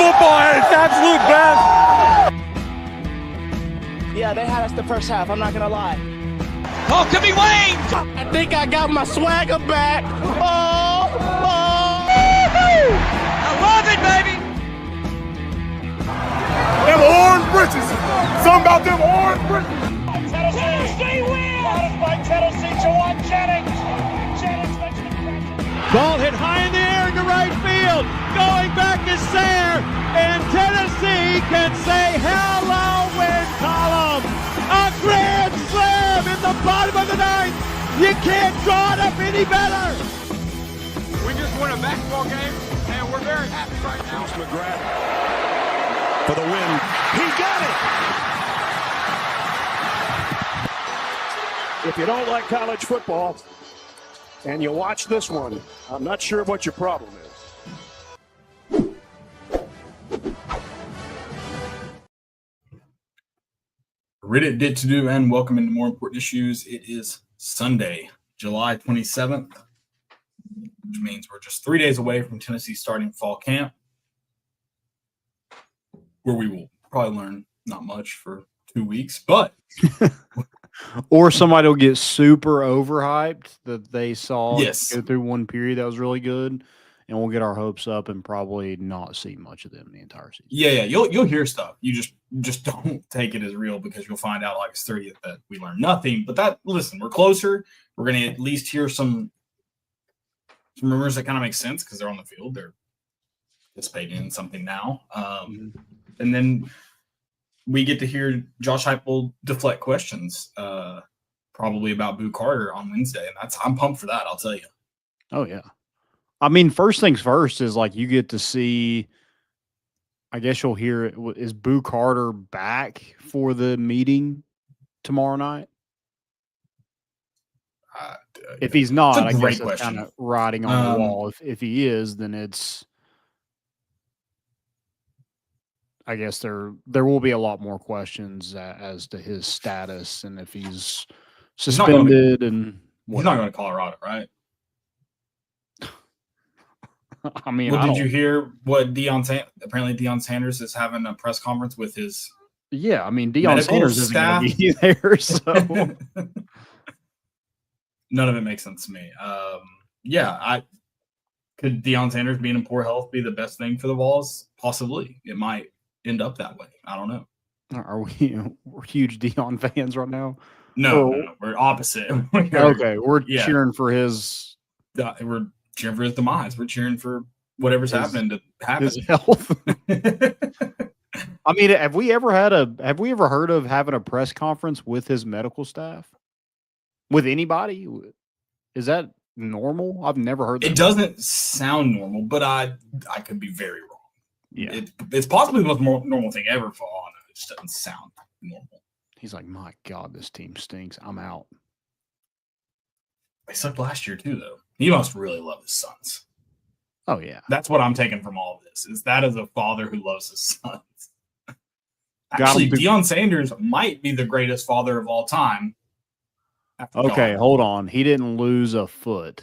football at its absolute best. Yeah, they had us the first half, I'm not going to lie. Oh, could be Wayne. I think I got my swagger back. Oh. I love it, baby. Them orange britches. Something about them orange britches. Tennessee wins! By Tennessee, Jawan Jennings. Jennings makes the catch. Ball hit high in the air into right field. Going back is Sayre. And Tennessee can say hello, win column. A grand slam in the bottom of the ninth. You can't draw it up any better. We just won a basketball game, and we're very happy right now. McGrath for the win. He got it. If you don't like college football and you watch this one, I'm not sure what your problem is. Reddit did to do, and welcome into more important issues. It is Sunday, July 27th, which means we're just 3 days away from Tennessee starting fall camp, where we will probably learn not much for 2 weeks, but or somebody will get super overhyped that they saw go through one period that was really good, and we'll get our hopes up and probably not see much of them the entire season. Yeah, you'll hear stuff. You just don't take it as real, because you'll find out August 30th that we learned nothing. But listen, we're closer. We're going to at least hear some rumors that kind of make sense because they're on the field. They're participating in something now. And then we get to hear Josh Heupel deflect questions, probably about Boo Carter on Wednesday, and I'm pumped for that. I'll tell you. Oh yeah, I mean, first things first is like you get to see. I guess you'll hear it. Is Boo Carter back for the meeting tomorrow night? If he's not, I guess it's kind of writing on the wall. If he is, then it's. I guess there will be a lot more questions as to his status and if he's suspended and he's not going to Colorado, right? I mean, well, did you hear what apparently Deion Sanders is having a press conference with his? Yeah, I mean, Deion Sanders isn't going to be there, so none of it makes sense to me. Could Deion Sanders being in poor health be the best thing for the Vols? Possibly. It might end up that way. I don't know. Are we're huge Deion fans right now? No, we're opposite. We're cheering for his. We're cheering for his demise. We're cheering for whatever's happening to happen. His health. I mean, have we ever heard of having a press conference with his medical staff? With anybody? Is that normal? I've never heard that. It doesn't sound normal, but I could be very wrong. Yeah. It's possibly the most normal thing ever for all I know. It just doesn't sound normal. He's like, my God, this team stinks. I'm out. They sucked last year too, though. He must really love his sons. Oh, yeah. That's what I'm taking from all of this, is that as a father who loves his sons. Actually, Deion Sanders might be the greatest father of all time. Okay, hold on. He didn't lose a foot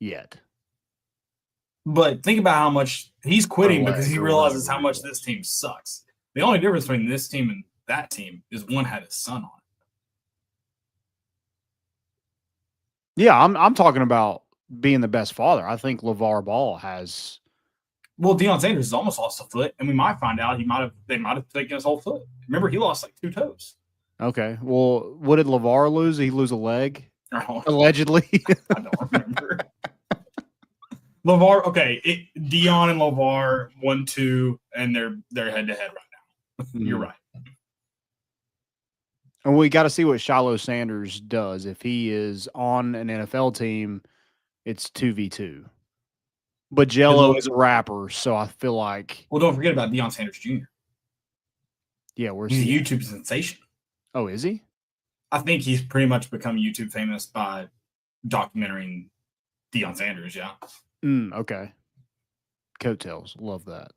yet. But think about how much he's quitting because he realizes how much this team sucks. The only difference between this team and that team is one had his son on it. Yeah, I'm talking about being the best father. I think LeVar Ball has. Well, Deion Sanders has almost lost a foot, and we might find out they might have taken his whole foot. Remember, he lost like 2 toes. Okay. Well, what did LeVar lose? Did he lose a leg? Allegedly. I don't remember. LeVar, okay. Deion and LeVar 1-2, and they're head to head right now. You're right. And we got to see what Shiloh Sanders does. If he is on an NFL team, it's 2v2. But Jello is a rapper, so I feel like. Well, don't forget about Deion Sanders Jr. Yeah, he's a YouTube sensation. Oh, is he? I think he's pretty much become YouTube famous by documenting Deion Sanders. Yeah. Okay. Coattails, love that.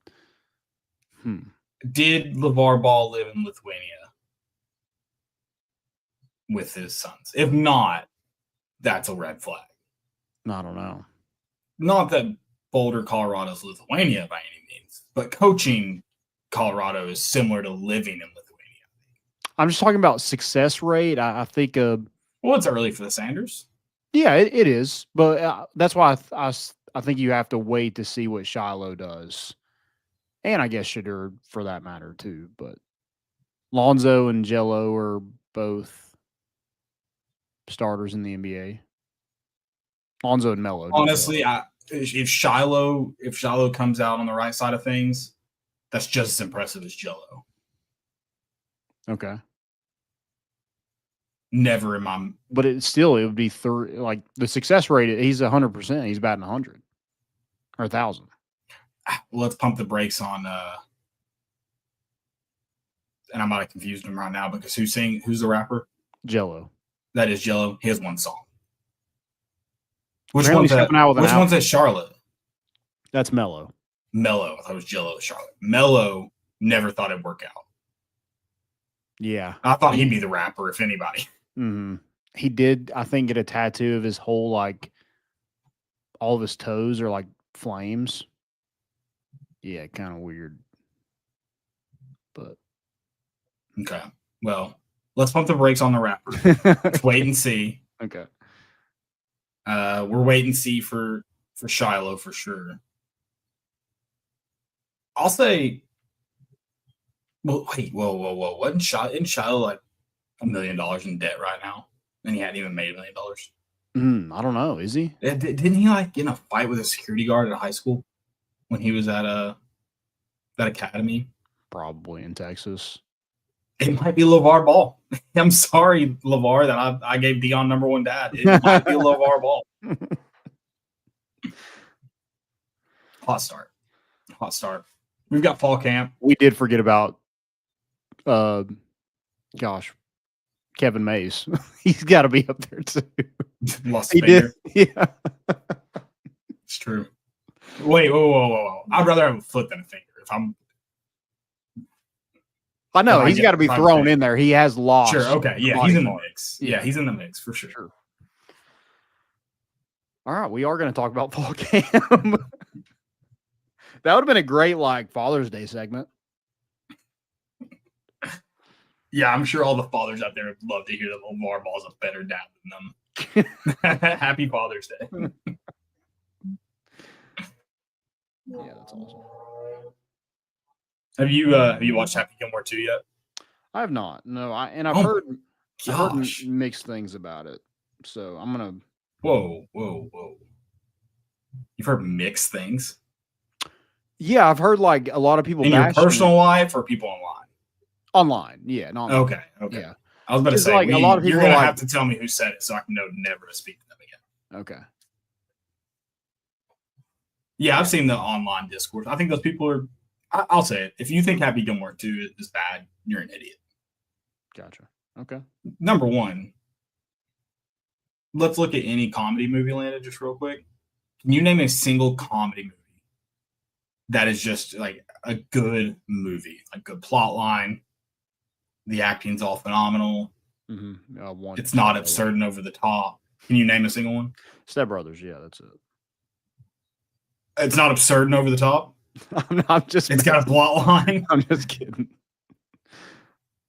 Did LeVar Ball live in Lithuania with his sons? If not, that's a red flag. I don't know. Not that Boulder, Colorado is Lithuania by any means, but coaching Colorado is similar to living in Lithuania. I'm just talking about success rate. I think, Well, it's early for the Sanders. yeah, it is, but that's why I think you have to wait to see what Shiloh does, and I guess Shadur for that matter too. But Lonzo and Jello are both starters in the NBA. Lonzo and Melo. Honestly, if Shiloh comes out on the right side of things, that's just as impressive as Jello. Okay. Never in my. But it would be like the success rate. He's 100%. He's batting 100 or 1,000. Let's pump the brakes on. And I might have confused him right now because who's the rapper? Jello. That is Jello. He has one song. Which Apparently one's that? stepping out with an Which album. one's at Charlotte? That's Melo. Melo. I thought it was Jello at Charlotte. Melo never thought it'd work out. Yeah. I thought he'd be the rapper if anybody. Mm-hmm. He did, I think, get a tattoo of his whole, like, all of his toes are like flames. Yeah, kind of weird. But Okay. Well, let's pump the brakes on the rapper. Let's wait and see. okay. We're wait and see for Shiloh for sure. I'll say. Well, wait, whoa! Wasn't Shiloh like $1 million in debt right now, and he hadn't even made $1 million? I don't know. Is he? Didn't he like get in a fight with a security guard at high school when he was at that academy? Probably in Texas. It might be LeVar Ball. I'm sorry, LeVar, that I gave Dion number one dad. It might be LeVar Ball. Hot start. We've got fall camp. We did forget about, Kevin Mays. He's got to be up there too. Lost He a finger. did. Yeah. It's true. Wait, whoa. I'd rather have a foot than a finger. If I'm I know. I He's get got to be it. thrown in there. He has lost. sure, okay, yeah, body he's in the part. mix. Yeah, he's in the mix for sure. Sure. All right, we are going to talk about fall camp. That would have been a great like Father's Day segment. Yeah, I'm sure all the fathers out there would love to hear that LeVar Ball's a better dad than them. Happy Father's Day. Yeah, that's awesome. Have you watched Happy Gilmore 2 yet? I have not. No, I've Oh, heard Gosh. mixed things about it. So I'm gonna. Whoa. You've heard mixed things Yeah, I've heard like a lot of people in your bashing personal it life or people online? online. Yeah, not Okay. Yeah. I was about to Because, say, like, a lot of you're people gonna are like- have to tell me who said it so I can know never to speak to them again. Okay. Yeah, I've seen the online discourse. I think those people are. I'll say it. If you think Happy Gilmore 2 is bad, you're an idiot. Gotcha. Okay. Number one, let's look at any comedy movie, Landon, just real quick. Can you name a single comedy movie that is just like a good movie, a good plot line? The acting's all phenomenal. Mm-hmm. One. It's not absurd and over the top. Can you name a single one? Step Brothers. Yeah, that's it. It's not absurd and over the top. I'm just. It's got a plot line. I'm just kidding.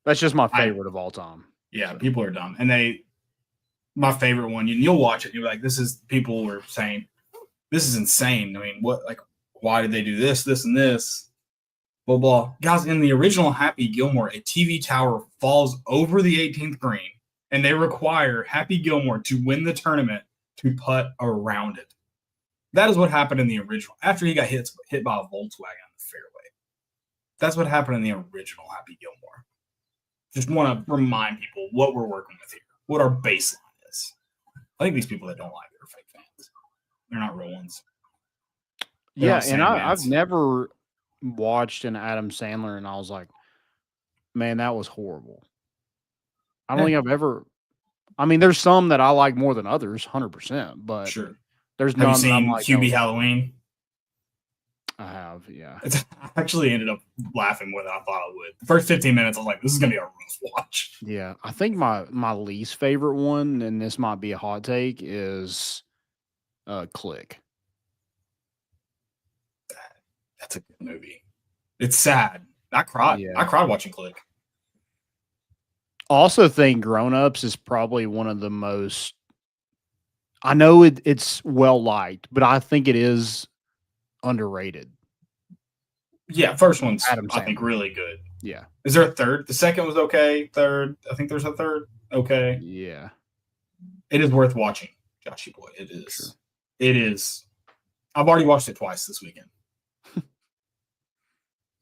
That's just my favorite of all time. Yeah, people are dumb. And my favorite one, you'll watch it and you're like, people were saying, this is insane. I mean, why did they do this, and this? Blah, blah. Guys, in the original Happy Gilmore, a TV tower falls over the 18th green and they require Happy Gilmore to win the tournament to putt around it. That is what happened in the original. After he got hit by a Volkswagen on the fairway. That's what happened in the original Happy Gilmore. Just want to remind people what we're working with here, what our baseline is. I think these people that don't like it are fake fans. They're not real ones. They're Yeah, not and I've Sandmans. never watched an Adam Sandler and I was like, man, that was horrible. I don't think I've ever. I mean, there's some that I like more than others, 100%. But Sure. there's Have you none that I'm seen like, QB oh, Halloween? I have, yeah. I actually ended up laughing more than I thought I would. The first 15 minutes, I was like, this is going to be a rough watch. Yeah, I think my least favorite one, and this might be a hot take, is Click. movie. It's sad. I cried. Yeah. I cried watching Click. Also think Grown Ups is probably one of the most. I know it's well liked, but I think it is underrated. Yeah, first one's Adam I think Sandler. really good. Yeah. Is there a third? The second was okay. Third, I think there's a third. Okay. Yeah. It is worth watching, Joshy boy. It is. Sure. It is. I've already watched it twice this weekend.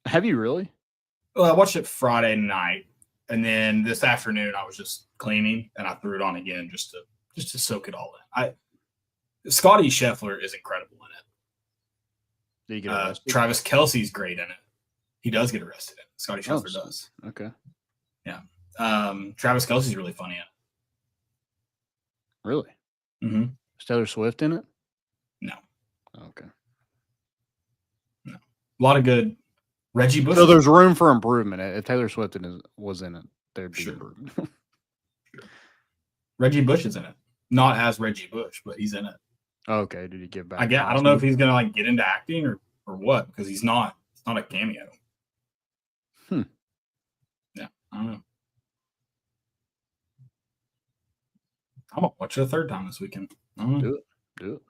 Have you really? Well, I watched it Friday night, and then this afternoon I was just cleaning, and I threw it on again just to soak it all in. Scotty Scheffler is incredible in it. Did you get arrested? Travis Kelce's great in it. He does get arrested in it. Scotty Scheffler does. Okay. Yeah. Travis Kelce's really funny in it. Really? Mm-hmm. Is Taylor Swift in it? No. Okay. A lot of good. Reggie Bush. So there's room for improvement. If Taylor Swift was in it, there'd be Sure. improvement. Reggie Bush is in it. Not as Reggie Bush, but he's in it. Okay. Did he get back? I don't know if he's gonna like get into acting or what, because he's not. It's not a cameo. Yeah, I don't know. I'm gonna watch it a third time this weekend. I don't know. Do it.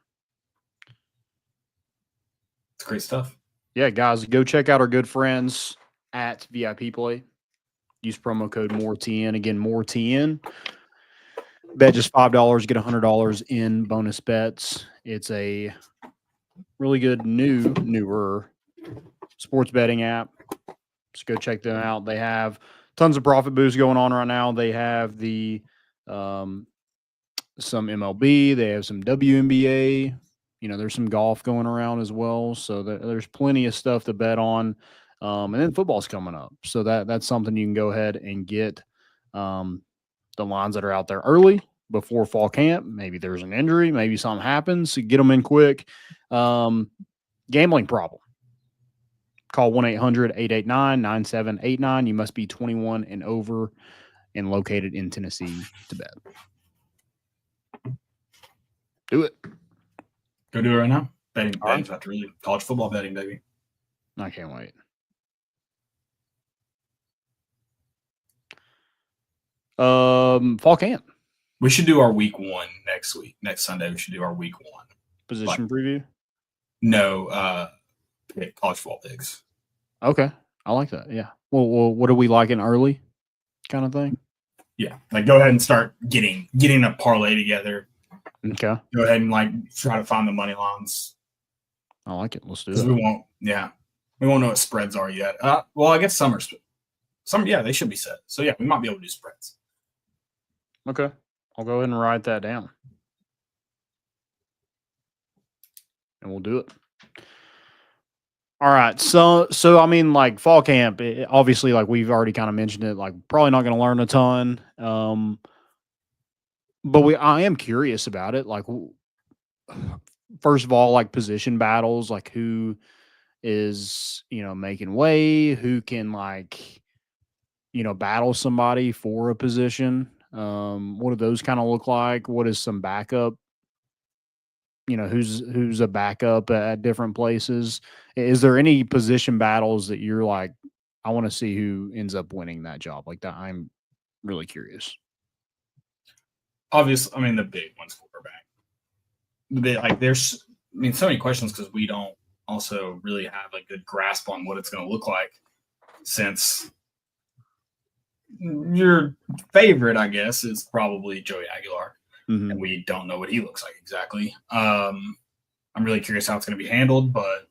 It's great stuff. Yeah, guys, go check out our good friends at VIP Play. Use promo code MORETN. Again, MORETN. Bet just $5, get $100 in bonus bets. It's a really good newer sports betting app. Just go check them out. They have tons of profit boosts going on right now. They have the some MLB. They have some WNBA. You know, there's some golf going around as well. So there's plenty of stuff to bet on. And then football's coming up. So that's something you can go ahead and get the lines that are out there early before fall camp. Maybe there's an injury. Maybe something happens. So get them in quick. Gambling problem. Call 1-800-889-9789. You must be 21 and over and located in Tennessee to bet. Do it. Go do it right now. Betting's All right. about to really college football betting, baby. I can't wait. Fall camp We should do our week one next week. Next Sunday, we should do our week one. position preview. No, college football picks. Okay, I like that. Yeah. Well, what are we liking early, kind of thing? Yeah, like go ahead and start getting a parlay together. Okay, Go ahead and like try to find the money lines I like it. Let's do because it. we won't know what spreads are yet. Well, I guess some yeah, they should be set. So yeah, we might be able to do spreads. Okay, I'll go ahead and write that down, and we'll do it. All right. So I mean, like fall camp, obviously, like we've already kind of mentioned it. Like probably not going to learn a ton. But I am curious about it. Like, first of all, like position battles, like who is, making way, who can battle somebody for a position. What do those kind of look like? What is some backup? Who's a backup at different places? Is there any position battles that you're like, I want to see who ends up winning that job? Like that, I'm really curious. Obviously, I mean the big one's quarterback. There's so many questions because we don't also really have a good grasp on what it's going to look like. Since your favorite, I guess, is probably Joey Aguilar. Mm-hmm. And we don't know what he looks like exactly. I'm really curious how it's going to be handled, but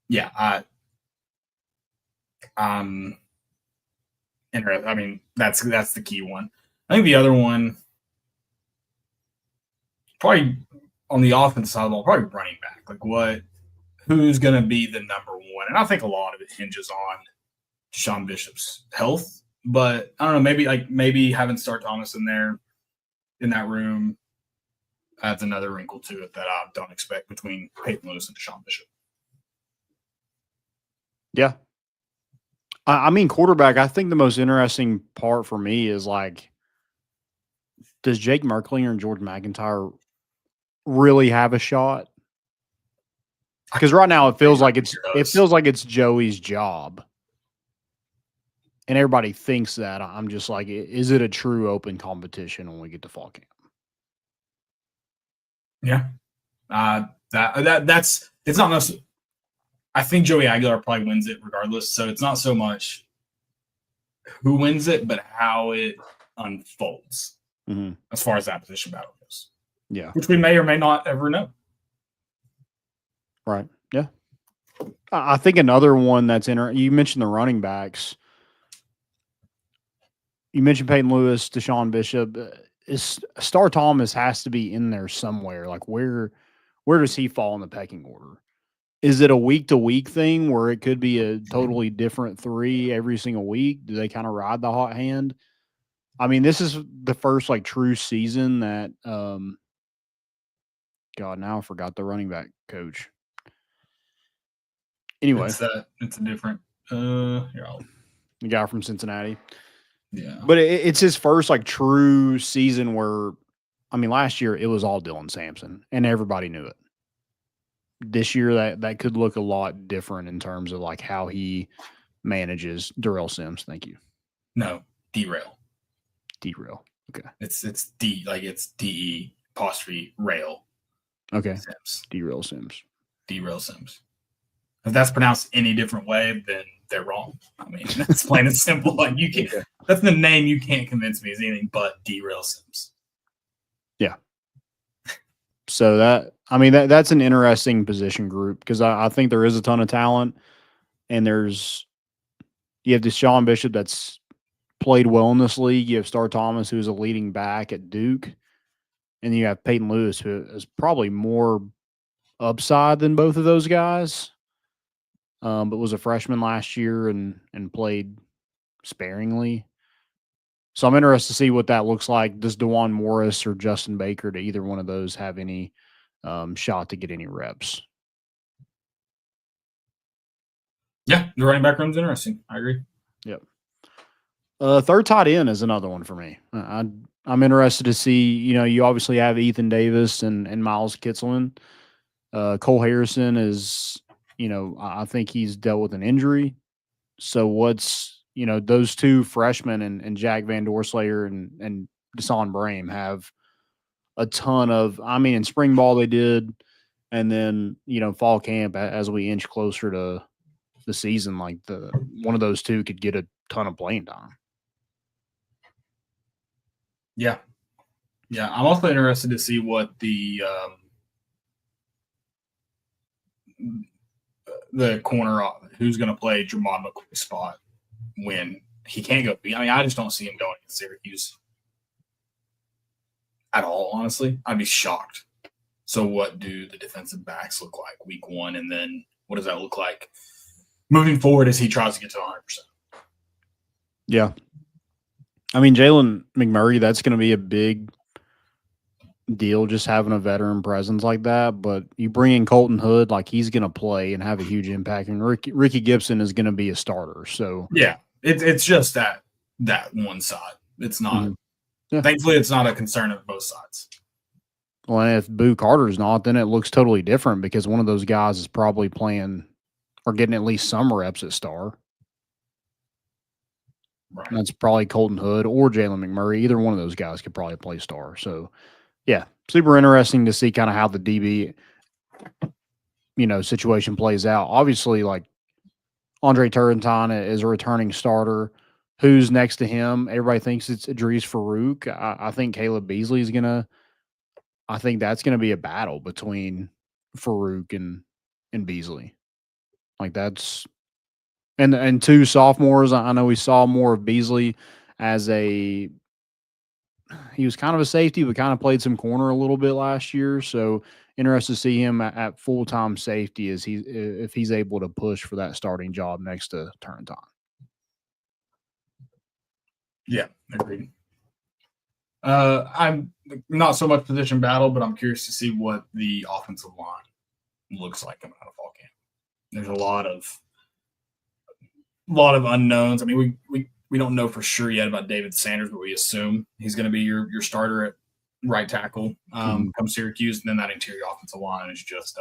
yeah, I'm interested. I mean, that's the key one. I think the other one, probably on the offensive side of the ball, probably running back. Like who's going to be the number one? And I think a lot of it hinges on Sean Bishop's health. But I don't know, maybe having Start Thomas in there in that room adds another wrinkle to it that I don't expect between Peyton Lewis and Sean Bishop. Yeah. I mean, quarterback, I think the most interesting part for me is like, does Jake Merklinger and George McIntyre really have a shot? Because right now it feels like It it's Joey's job, and everybody thinks that. I'm just like, is it a true open competition when we get to fall camp? Yeah, that's it's not necessarily. I think Joey Aguilar probably wins it regardless. So it's not so much who wins it, but how it unfolds as far as that position battle goes. Yeah, which we may or may not ever know. Right. Yeah. I think another one that's you mentioned the running backs. You mentioned Peyton Lewis, Deshaun Bishop. Star Thomas has to be in there somewhere. Like where does he fall in the pecking order? Is it a week-to-week thing where it could be a totally different three every single week? Do they kind of ride the hot hand? I mean, this is the first like true season that God, now I forgot the running back coach. Anyway, it's a different the guy from Cincinnati. Yeah. But it's his first like true season where, I mean, last year it was all Dylan Sampson and everybody knew it. This year that could look a lot different in terms of like how he manages Darrell Sims. Thank you. No, derail. Okay. It's DE apostrophe rail. Okay. Sims. Darrell Sims. If that's pronounced any different way, then they're wrong. I mean, that's plain and simple. Like you can't. That's the name you can't convince me is anything but Derail Sims. Yeah. So that's an interesting position group because I think there is a ton of talent, and you have Deshaun Bishop that's played well in this league. You have Star Thomas, who's a leading back at Duke, and you have Peyton Lewis, who is probably more upside than both of those guys. But was a freshman last year and played sparingly. So I'm interested to see what that looks like. Does DeJuan Morris or Justin Baker, do either one of those have any shot to get any reps? Yeah, the running back room's interesting. I agree. Yep. Third tight end is another one for me. I'm interested to see, you obviously have Ethan Davis and Miles Kitselman. Cole Harrison is, I think he's dealt with an injury. So those two freshmen and Jack Van Doorslayer and Deshaun Brame have a ton of, in spring ball they did, and then, fall camp as we inch closer to the season, like one of those two could get a ton of playing time. Yeah. Yeah. I'm also interested to see what the corner, who's going to play Jermon McCoy's spot when he can't go. I just don't see him going to Syracuse at all, honestly. I'd be shocked. So what do the defensive backs look like week one? And then what does that look like moving forward as he tries to get to 100%? Yeah. Jalen McMurray, that's going to be a big deal, just having a veteran presence like that. But you bring in Colton Hood, like he's going to play and have a huge impact. And Ricky Gibson is going to be a starter. So yeah, it's just that one side. It's not. Yeah. Thankfully, it's not a concern of both sides. Well, and if Boo Carter's not, then it looks totally different because one of those guys is probably playing or getting at least some reps at star. Right. And that's probably Colton Hood or Jalen McMurray. Either one of those guys could probably play star. So, yeah, super interesting to see kind of how the DB, situation plays out. Obviously, like Andre Turrentine is a returning starter. Who's next to him? Everybody thinks it's Idris Farouk. I think Caleb Beasley is I think that's going to be a battle between Farouk and Beasley. Like that's and two sophomores. I know we saw more of Beasley as he was kind of a safety, but kind of played some corner a little bit last year. So interested to see him at full-time safety if he's able to push for that starting job next to Turrentine. Yeah, agreed. I'm not so much position battle, but I'm curious to see what the offensive line looks like coming out of fall camp. There's a lot of unknowns. We don't know for sure yet about David Sanders, but we assume he's going to be your starter at right tackle come Syracuse. And then that interior offensive line is just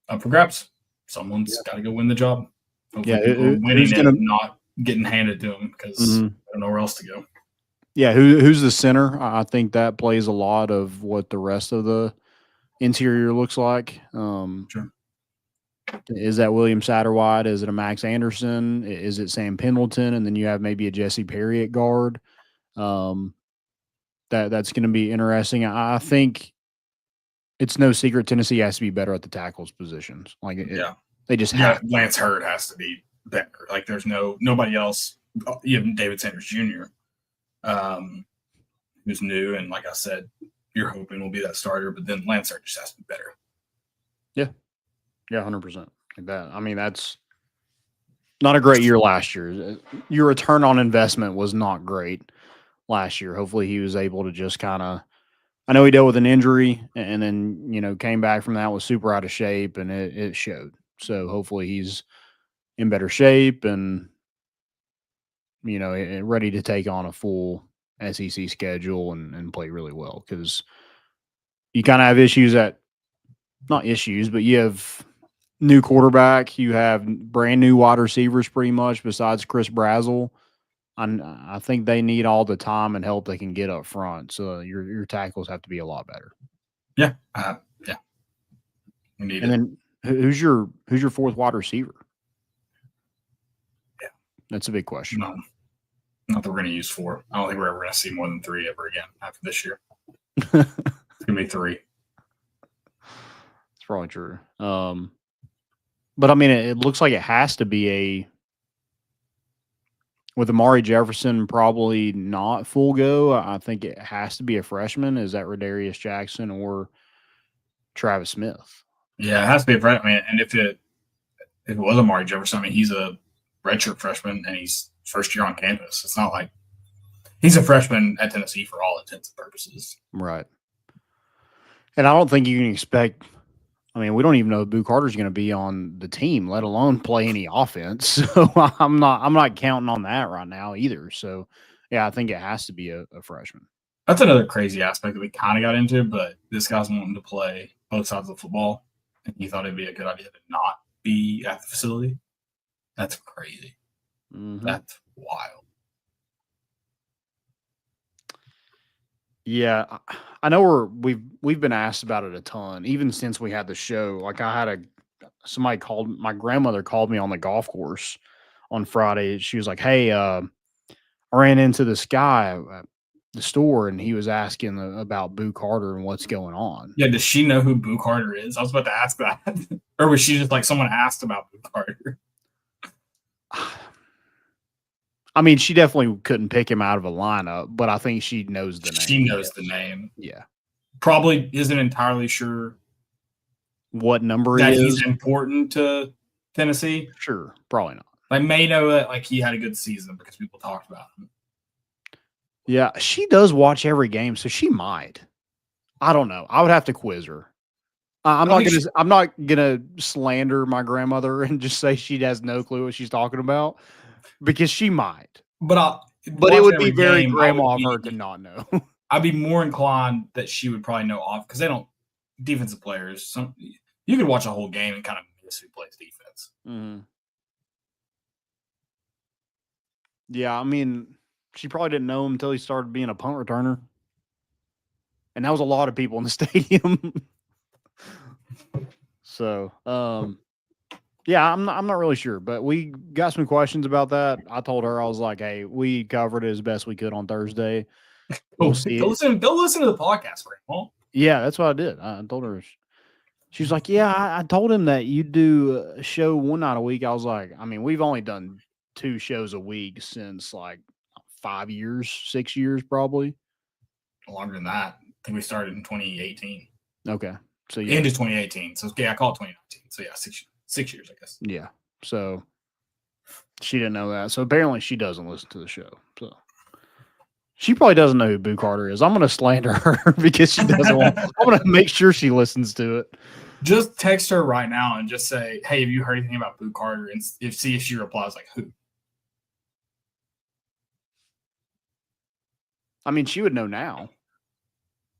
up for grabs. Someone's got to go win the job. Hopefully Yeah, people are winning who's it, gonna- not getting handed to them because I don't know where else to go. Yeah, who's the center? I think that plays a lot of what the rest of the interior looks like. Sure. Is that William Satterwhite? Is it a Max Anderson? Is it Sam Pendleton? And then you have maybe a Jesse Perry at guard. That's going to be interesting. I think it's no secret Tennessee has to be better at the tackles positions. They just have. Lance Hurd has to be better. Like there's nobody else. Even David Sanders Jr. Who's new, and like I said, you're hoping will be that starter, but then Lance Hurd just has to be better. Yeah, 100%. Like that. I mean, that's not a great year last year. Your return on investment was not great last year. Hopefully, he was able to just kind of. I know he dealt with an injury, and then came back from that, was super out of shape, and it showed. So hopefully, he's in better shape and ready to take on a full SEC schedule and play really well, because you kind of have issues not issues, but you have new quarterback, you have brand new wide receivers pretty much besides Chris Brazzell. I think they need all the time and help they can get up front. So your tackles have to be a lot better. Yeah. Yeah. We need and then who's your fourth wide receiver? Yeah. That's a big question. No. Not that we're going to use 4. I don't think we're ever going to see more than 3 ever again after this year. It's going to be 3. It's probably true. But I mean, it looks like it has to be with Amari Jefferson probably not full go. I think it has to be a freshman. Is that Rodarius Jackson or Travis Smith? Yeah, it has to be a freshman. And if it was Amari Jefferson, I mean, he's a redshirt freshman and he's first year on campus. It's not like he's a freshman at Tennessee for all intents and purposes. Right. And I don't think you can expect. I mean, we don't even know if Boo Carter's going to be on the team, let alone play any offense. So I'm not counting on that right now either. So yeah, I think it has to be a freshman. That's another crazy aspect that we kind of got into, but this guy's wanting to play both sides of the football, and he thought it'd be a good idea to not be at the facility. That's crazy. Mm-hmm. That's wild. Yeah, I know we've been asked about it a ton, even since we had the show. Like my grandmother called me on the golf course on Friday. She was like, "Hey, I ran into this guy at the store, and he was asking about Boo Carter and what's going on." Yeah, does she know who Boo Carter is? I was about to ask that. Or was she just like someone asked about Boo Carter? I mean, she definitely couldn't pick him out of a lineup, but I think she knows the name. She knows the name. Yeah. Probably isn't entirely sure what number that he is. He's important to Tennessee. Sure, probably not. I may know that like he had a good season because people talked about him. Yeah, she does watch every game, so she might. I don't know. I would have to quiz her. I'm not gonna slander my grandmother and just say she has no clue what she's talking about, because she might. But it would be very grandma of her to not know. I'd be more inclined that she would probably know off, because they don't defensive players. You could watch a whole game and kind of miss who plays defense. Mm-hmm. Yeah, I mean, she probably didn't know him until he started being a punt returner, and that was a lot of people in the stadium. So, yeah, I'm not really sure, but we got some questions about that. I told her, I was like, "Hey, we covered it as best we could on Thursday. We'll see." Go listen to the podcast, Grandma. Yeah, that's what I did. I told her. She's like, "Yeah, I told him that you do a show one night a week." I was like, "I mean, we've only done 2 shows a week since like 5 years, 6 years, probably longer than that. I think we started in 2018. Okay, so yeah, into 2018. So yeah, I call it 2019. So yeah, 6 years, I guess. Yeah. So she didn't know that. So apparently she doesn't listen to the show. So she probably doesn't know who Boo Carter is. I'm going to slander her because she doesn't want. I'm going to make sure she listens to it. Just text her right now and just say, "Hey, have you heard anything about Boo Carter?" And see if she replies like, "Who?" I mean, she would know now.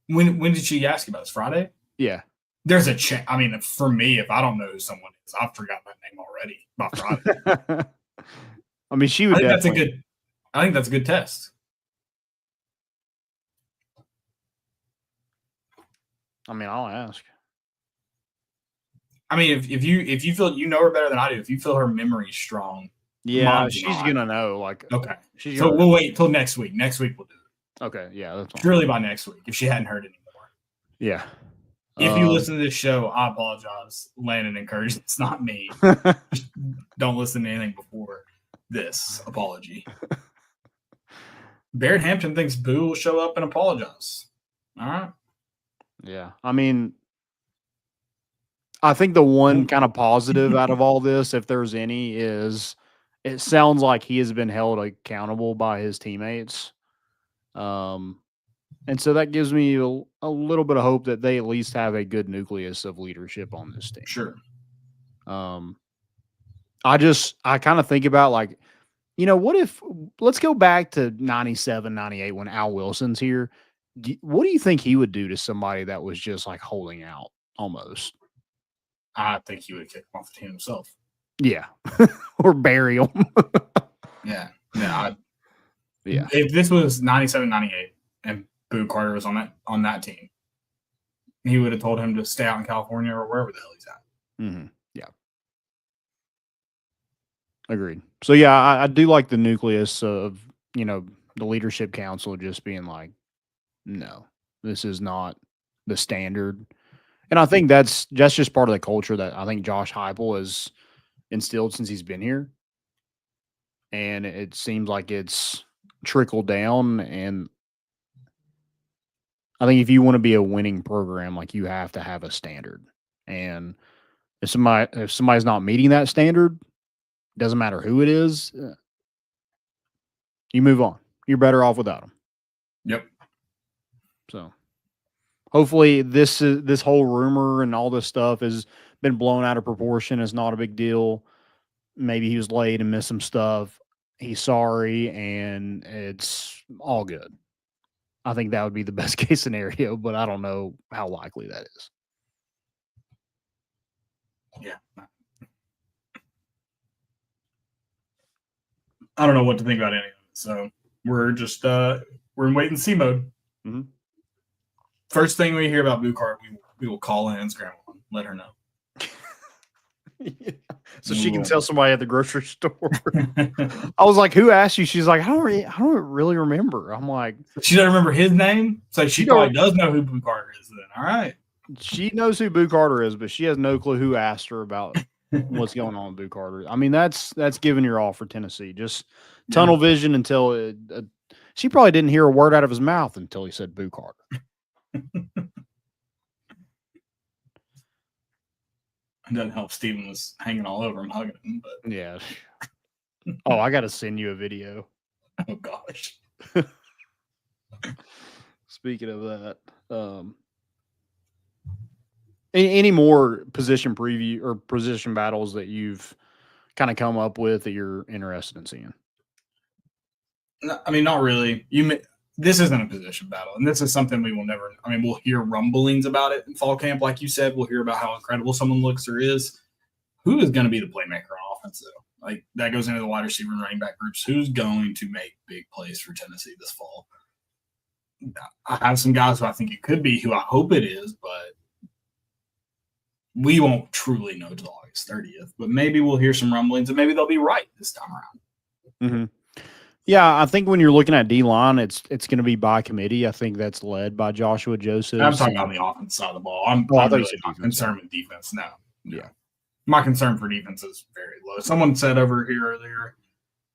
When did she ask you about this? Friday? Yeah. There's a chance. I mean, for me, if I don't know who someone is, I've forgotten that name already by Friday. I mean, she I would think that's a definitely. good. I think that's a good test. I mean, I'll ask. I mean, if you feel you know her better than I do, if you feel her memory's strong, Yeah, mine's she's not. gonna know. Like, Okay, she's so gonna. we'll wait till next week. Next week we'll do it. Okay, yeah, that's fine. Surely by next week, if she hadn't heard anymore. Yeah. If you listen to this show, I apologize, Landon and Curtis. It's not me. Don't listen to anything before this apology. Barrett Hampton thinks Boo will show up and apologize. All right. Yeah, I mean, I think the one kind of positive out of all this, if there's any, is it sounds like he has been held accountable by his teammates. And so that gives me a little bit of hope that they at least have a good nucleus of leadership on this team. Sure. I kind of think about like, what if let's go back to 97, 98 when Al Wilson's here. What do you think he would do to somebody that was just like holding out almost? I think he would kick him off the team himself. Yeah. Or bury him. Yeah. Yeah. Yeah. If this was 97, 98 and Boo Carter was on that team, he would have told him to stay out in California or wherever the hell he's at. Mm-hmm. Yeah. Agreed. So, yeah, I do like the nucleus of, the leadership council just being like, no, this is not the standard. And I think that's just part of the culture that I think Josh Heupel has instilled since he's been here. And it seems like it's trickled down. And I think if you want to be a winning program, like you have to have a standard. And if somebody's not meeting that standard, doesn't matter who it is, you move on. You're better off without them. Yep. So hopefully this whole rumor and all this stuff has been blown out of proportion. It's not a big deal. Maybe he was late and missed some stuff. He's sorry, and it's all good. I think that would be the best case scenario, but I don't know how likely that is. Yeah. I don't know what to think about any of it. So we're just we're in wait and see mode. Mm-hmm. First thing we hear about Boo Carter, we will call in and scramble and let her know. Yeah. So she can tell somebody at the grocery store. I was like, "Who asked you?" She's like, "I don't really remember." I'm like, she doesn't remember his name, so she probably does know who Boo Carter is. Then, all right, she knows who Boo Carter is, but she has no clue who asked her about what's going on with Boo Carter. I mean, that's giving your all for Tennessee. Just tunnel vision until she probably didn't hear a word out of his mouth until he said Boo Carter. It doesn't help. Steven was hanging all over him, hugging him. But yeah. Oh, I got to send you a video. Oh gosh. Speaking of that, any more position preview or position battles that you've kind of come up with that you're interested in seeing? No, I mean, not really. This isn't a position battle, and this is something we will never. I mean, we'll hear rumblings about it in fall camp, like you said. We'll hear about how incredible someone looks or is. Who is going to be the playmaker on offense, though? Like that goes into the wide receiver and running back groups. Who's going to make big plays for Tennessee this fall? I have some guys who I think it could be, who I hope it is, but we won't truly know till August 30th. But maybe we'll hear some rumblings, and maybe they'll be right this time around. Mm-hmm. Yeah, I think when you're looking at D-line, it's going to be by committee. I think that's led by Joshua Joseph. I'm talking about the offense side of the ball. I'm really not concerned with defense now. Yeah. My concern for defense is very low. Someone said over here earlier,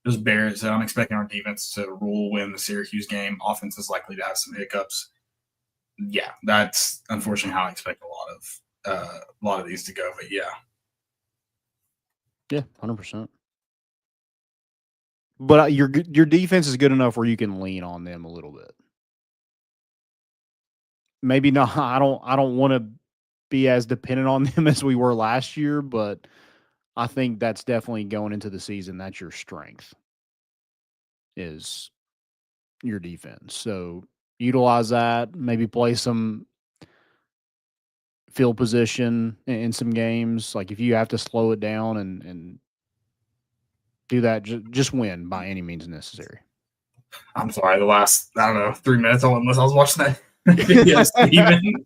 just Barrett said, I'm expecting our defense to win the Syracuse game. Offense is likely to have some hiccups. Yeah, that's unfortunately how I expect a lot of these to go. But yeah. Yeah, 100%. But your defense is good enough where you can lean on them a little bit. Maybe not. I don't want to be as dependent on them as we were last year, but I think that's definitely going into the season. That's your strength, is your defense. So utilize that. Maybe play some field position in some games. Like if you have to slow it down and do that, just win by any means necessary. I'm sorry, the last, I don't know, 3 minutes unless I was watching that video, Steven.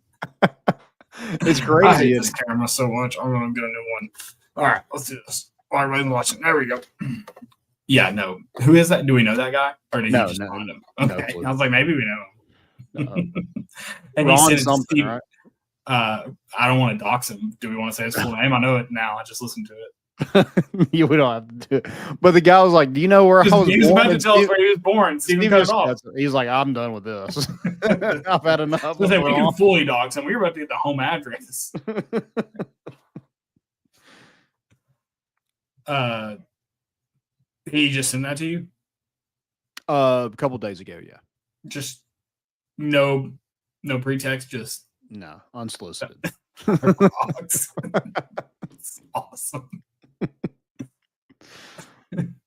It's I crazy. hate this camera so much. I'm going to get a new one. All right, let's do this. While everybody's watching. There we go. Yeah, no. Who is that? Do we know that guy? Or did he just find him? Okay. clue. I was like, maybe we know him. And Ron he said something, Steve, right? I don't want to dox him. Do we want to say his full name? I know it now. I just listened to it. We don't have to do it. But the guy was like, "Do you know where I was He was born?" about to And tell us Steve- where he was born. Steven Steve cut just it off. cuts it. He's like, "I'm done with this. I've had enough." I of was like, we Ron." can fully dox him. We were about to get the home address. He just sent that to you? A couple days ago, yeah. Just no pretext, just No, unsolicited. dogs. It's awesome.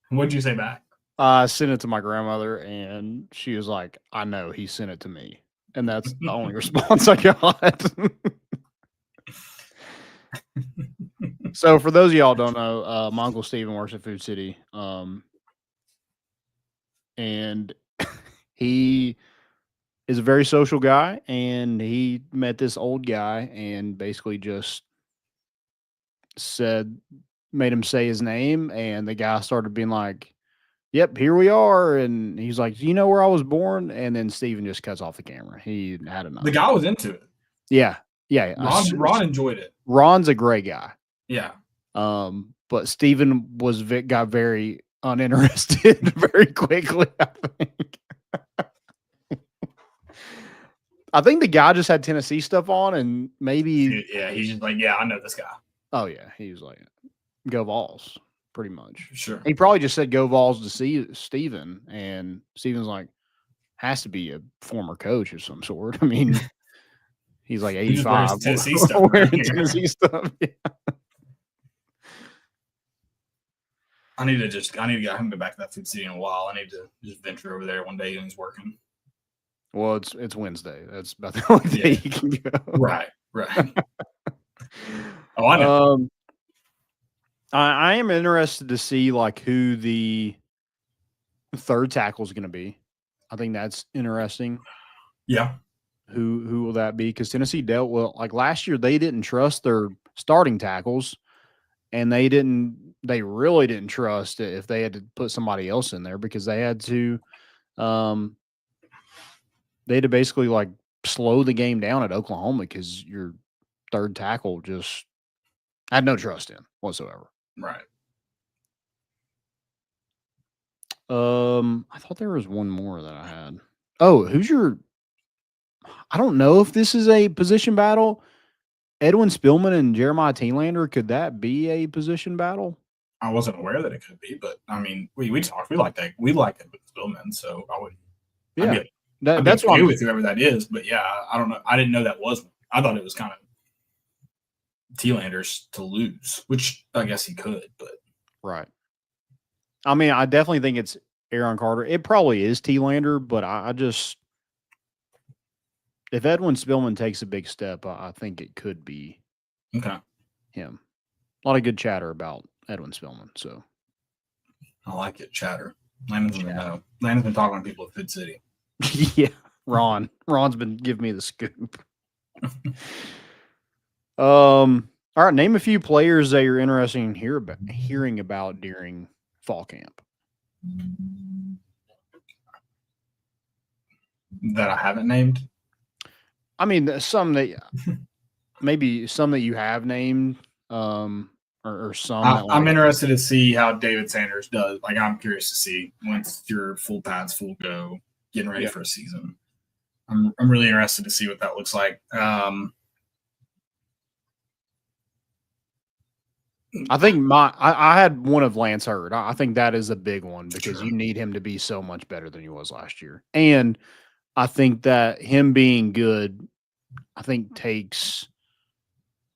What'd you say back? I sent it to my grandmother, and she was like, "I know he sent it to me," and that's the only response I got. So, for those of y'all who don't know, my uncle Steven works at Food City, and he is a very social guy, and he met this old guy, and basically just made him say his name, and the guy started being like, "Yep, here we are," and he's like, "Do you know where I was born?" And then Steven just cuts off the camera. He had enough. The guy was into it. Yeah. Ron enjoyed it. Ron's a great guy. Yeah. But Steven got very uninterested very quickly, I think. I think the guy just had Tennessee stuff on, and maybe Yeah, he's just like, yeah, I know this guy. oh yeah, he was like, "Go Vols," pretty much. Sure. He probably just said "Go Vols" to see Steven, and Steven's like, has to be a former coach of some sort. I mean, he's like He just wears 85. Tennessee stuff Wearing around here. Tennessee stuff. Yeah. I need to get him back to that Food City in a while. I need to just venture over there one day when he's working. Well, it's Wednesday. That's about the only day Yeah. you can go. Right. Oh, I know. I am interested to see like who the third tackle is going to be. I think that's interesting. Yeah. Who will that be? Because Tennessee dealt with like last year, they didn't trust their starting tackles, and they really didn't trust it if they had to put somebody else in there because they had to basically like slow the game down at Oklahoma because your third tackle just had no trust in whatsoever. Right. I thought there was one more that I had. Oh, I don't know if this is a position battle. Edwin Spillman and Jeremiah Teenlander, could that be a position battle? I wasn't aware that it could be, but I mean, we talked. We like that. We like it with Spillman, so I would. Yeah, That's what okay with whoever that is, but yeah, I don't know. I didn't know that was. I thought it was kind of Teenlander's to lose, which I guess he could, but right. I mean, I definitely think it's Aaron Carter. It probably is Teenlander, but I just if Edwin Spillman takes a big step, I think it could be okay. him. A lot of good chatter about Edwin Spillman, so I like it. Chatter. Landon's in the know. Landon's been talking to people at Food City. yeah. Ron's been giving me the scoop. All right, name a few players that you're interested in hearing about during fall camp. That I haven't named. I mean, some that maybe some that you have named, or some. I'm interested to see how David Sanders does. Like, I'm curious to see once your full pads full go, getting ready for a season. I'm really interested to see what that looks like. I think I had one of Lance Hurd. I think that is a big one because you need him to be so much better than he was last year. And I think that him being good, I think takes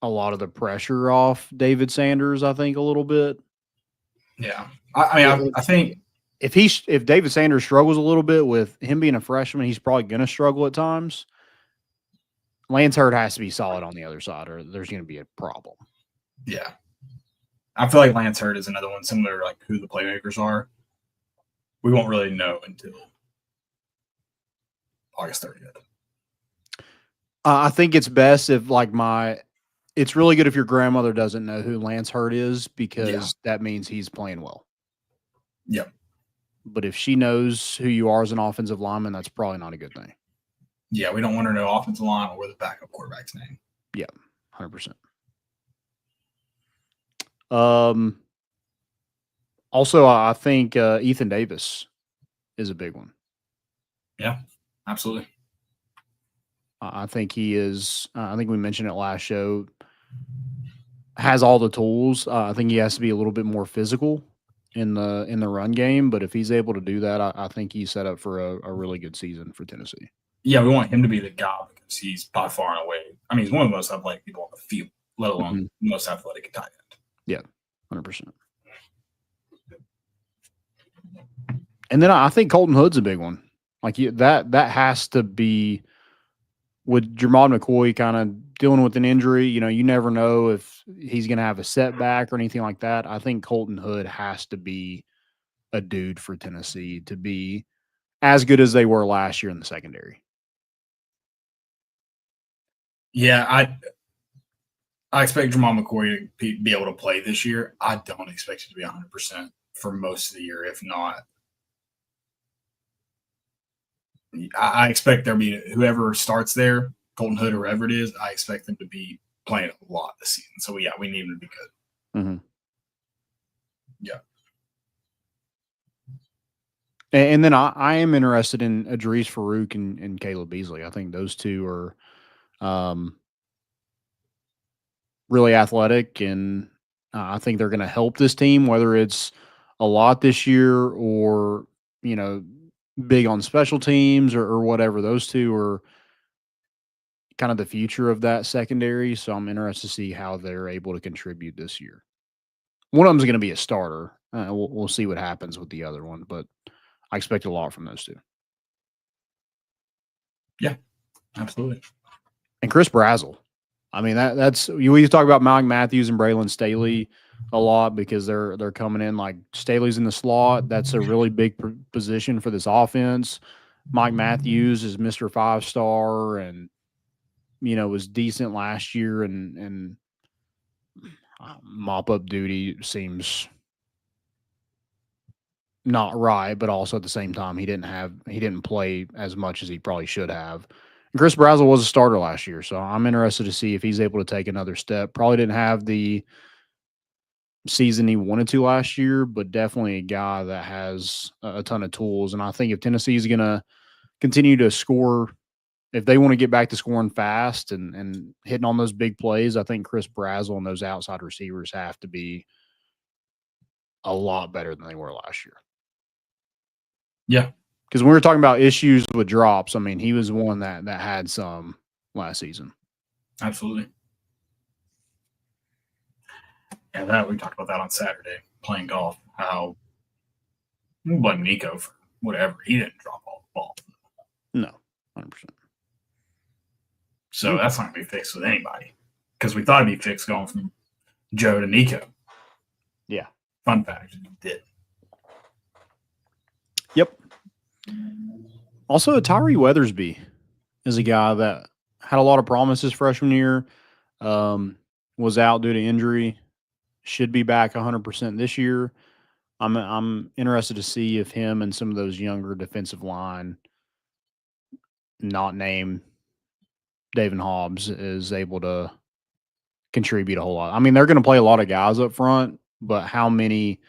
a lot of the pressure off David Sanders, I think a little bit. Yeah. I think if David Sanders struggles a little bit with him being a freshman, he's probably going to struggle at times. Lance Hurd has to be solid on the other side, or there's going to be a problem. Yeah. I feel like Lance Hurd is another one similar to like who the playmakers are. We won't really know until August 30th. I think it's best if it's really good if your grandmother doesn't know who Lance Hurd is because that means he's playing well. Yep. But if she knows who you are as an offensive lineman, that's probably not a good thing. Yeah, we don't want her to know offensive line or the backup quarterback's name. Yeah, 100%. Also, I think Ethan Davis is a big one. Yeah, absolutely. I think he is. I think we mentioned it last show. Has all the tools. I think he has to be a little bit more physical in the run game. But if he's able to do that, I think he's set up for a really good season for Tennessee. Yeah, we want him to be the guy because he's by far and away. I mean, he's one of the most athletic people on the field, let alone the most athletic tight end. Yeah, 100%. And then I think Colton Hood's a big one. Like that has to be with Jermod McCoy kind of dealing with an injury. You know, you never know if he's going to have a setback or anything like that. I think Colton Hood has to be a dude for Tennessee to be as good as they were last year in the secondary. Yeah, I expect Jermod McCoy to be able to play this year. I don't expect it to be 100% for most of the year, if not. I expect there to be whoever starts there, Colton Hood or whoever it is, I expect them to be playing a lot this season. So, yeah, we need them to be good. Mm-hmm. Yeah. And then I am interested in Idris Farouk and Caleb Beasley. I think those two are really athletic, and I think they're going to help this team, whether it's a lot this year or, you know, big on special teams or whatever. Those two are kind of the future of that secondary. So I'm interested to see how they're able to contribute this year. One of them is going to be a starter. We'll see what happens with the other one, but I expect a lot from those two. Yeah, absolutely. And Chris Brazzell. I mean, that's we talk about Malik Matthews and Braylon Staley a lot because they're coming in like Staley's in the slot. That's a really big position for this offense. Mike Matthews is Mr. 5-star and, you know, was decent last year and mop up duty seems not right, but also at the same time he didn't play as much as he probably should have. And Chris Brazzell was a starter last year, so I'm interested to see if he's able to take another step. Probably didn't have the season he wanted to last year, but definitely a guy that has a ton of tools. And I think if Tennessee is going to continue to score, if they want to get back to scoring fast and hitting on those big plays, I think Chris Brazzell and those outside receivers have to be a lot better than they were last year. Yeah. Because when we were talking about issues with drops, I mean, he was one that had some last season. Absolutely. Yeah, we talked about that on Saturday, playing golf, how we blame Nico for whatever. He didn't drop all the ball. No, 100%. So that's not going to be fixed with anybody because we thought it'd be fixed going from Joe to Nico. Yeah. Fun fact, it did. Yep. Also, Tyree Weathersby is a guy that had a lot of promises freshman year, was out due to injury, should be back 100% this year. I'm interested to see if him and some of those younger defensive line, not named David Hobbs, is able to contribute a whole lot. I mean, they're going to play a lot of guys up front, but how many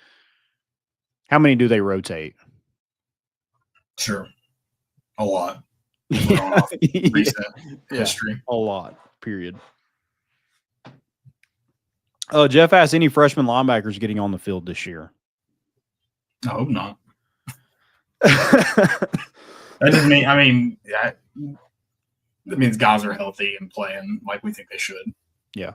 do they rotate? Sure. A lot. Recent history. A lot, period. Jeff asked, any freshman linebackers getting on the field this year? I hope not. That doesn't mean, I mean, that means guys are healthy and playing like we think they should. Yeah.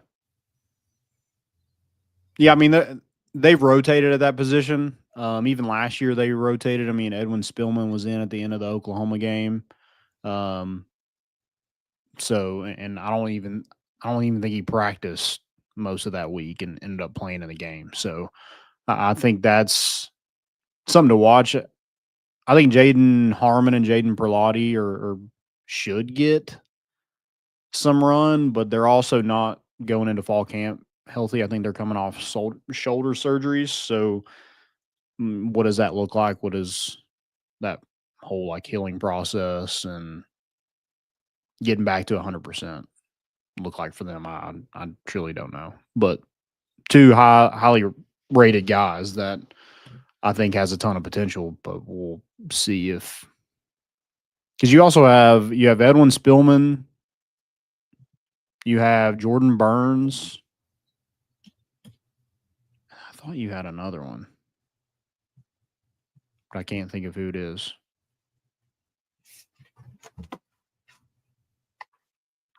Yeah, I mean, they've rotated at that position. Even last year they rotated. I mean, Edwin Spillman was in at the end of the Oklahoma game. So, and I don't even think he practiced most of that week and ended up playing in the game. So, I think that's something to watch. I think Jaden Harmon and Jaden Perlotti are should get some run, but they're also not going into fall camp healthy. I think they're coming off shoulder surgeries. So, what does that look like? What is that whole like healing process and getting back to 100% look like for them? I truly don't know. But two highly rated guys that I think has a ton of potential, but we'll see if because you have Edwin Spillman, you have Jordan Burns. I thought you had another one, but I can't think of who it is.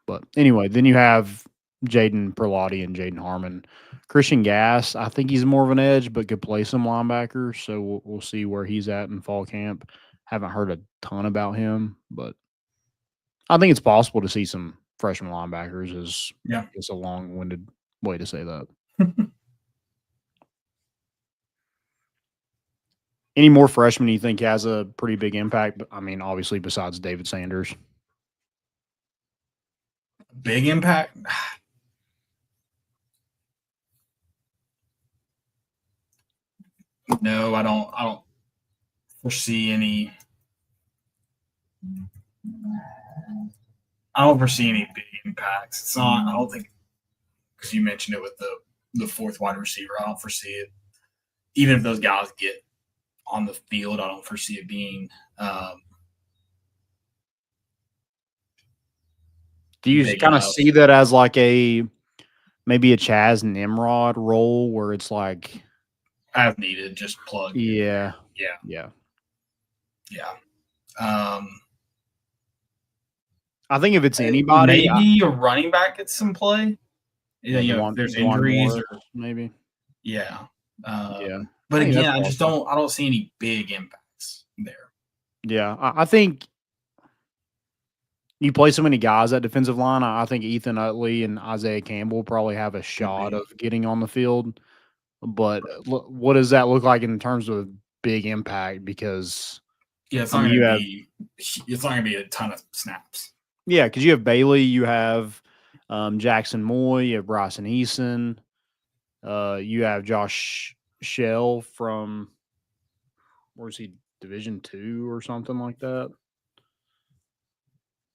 But anyway, then you have Jaden Perlotti and Jaden Harmon. Christian Gass, I think he's more of an edge, but could play some linebacker. So we'll see where he's at in fall camp. Haven't heard a ton about him, but I think it's possible to see some freshman linebackers. It's a long-winded way to say that. Any more freshmen you think has a pretty big impact? I mean, obviously, besides David Sanders. Big impact? No, I don't foresee any. I don't foresee any big impacts. It's not. I don't think because you mentioned it with the fourth wide receiver. I don't foresee it. Even if those guys get on the field, I don't foresee it being. Do you kind of see that as like maybe a Chaz Nimrod role where it's like as needed, just plug? Yeah. I think if it's anybody, maybe a running back gets some play. If there's injuries or maybe. Yeah. Yeah. But again, I just don't see any big impacts there. Yeah. I think you play so many guys at defensive line. I think Ethan Utley and Isaiah Campbell probably have a shot of getting on the field. But what does that look like in terms of big impact? Because it's not going to be a ton of snaps. Yeah, because you have Bailey, you have Jackson Moy, you have Bryson Eason, you have Josh Shell from where's he? Division II or something like that.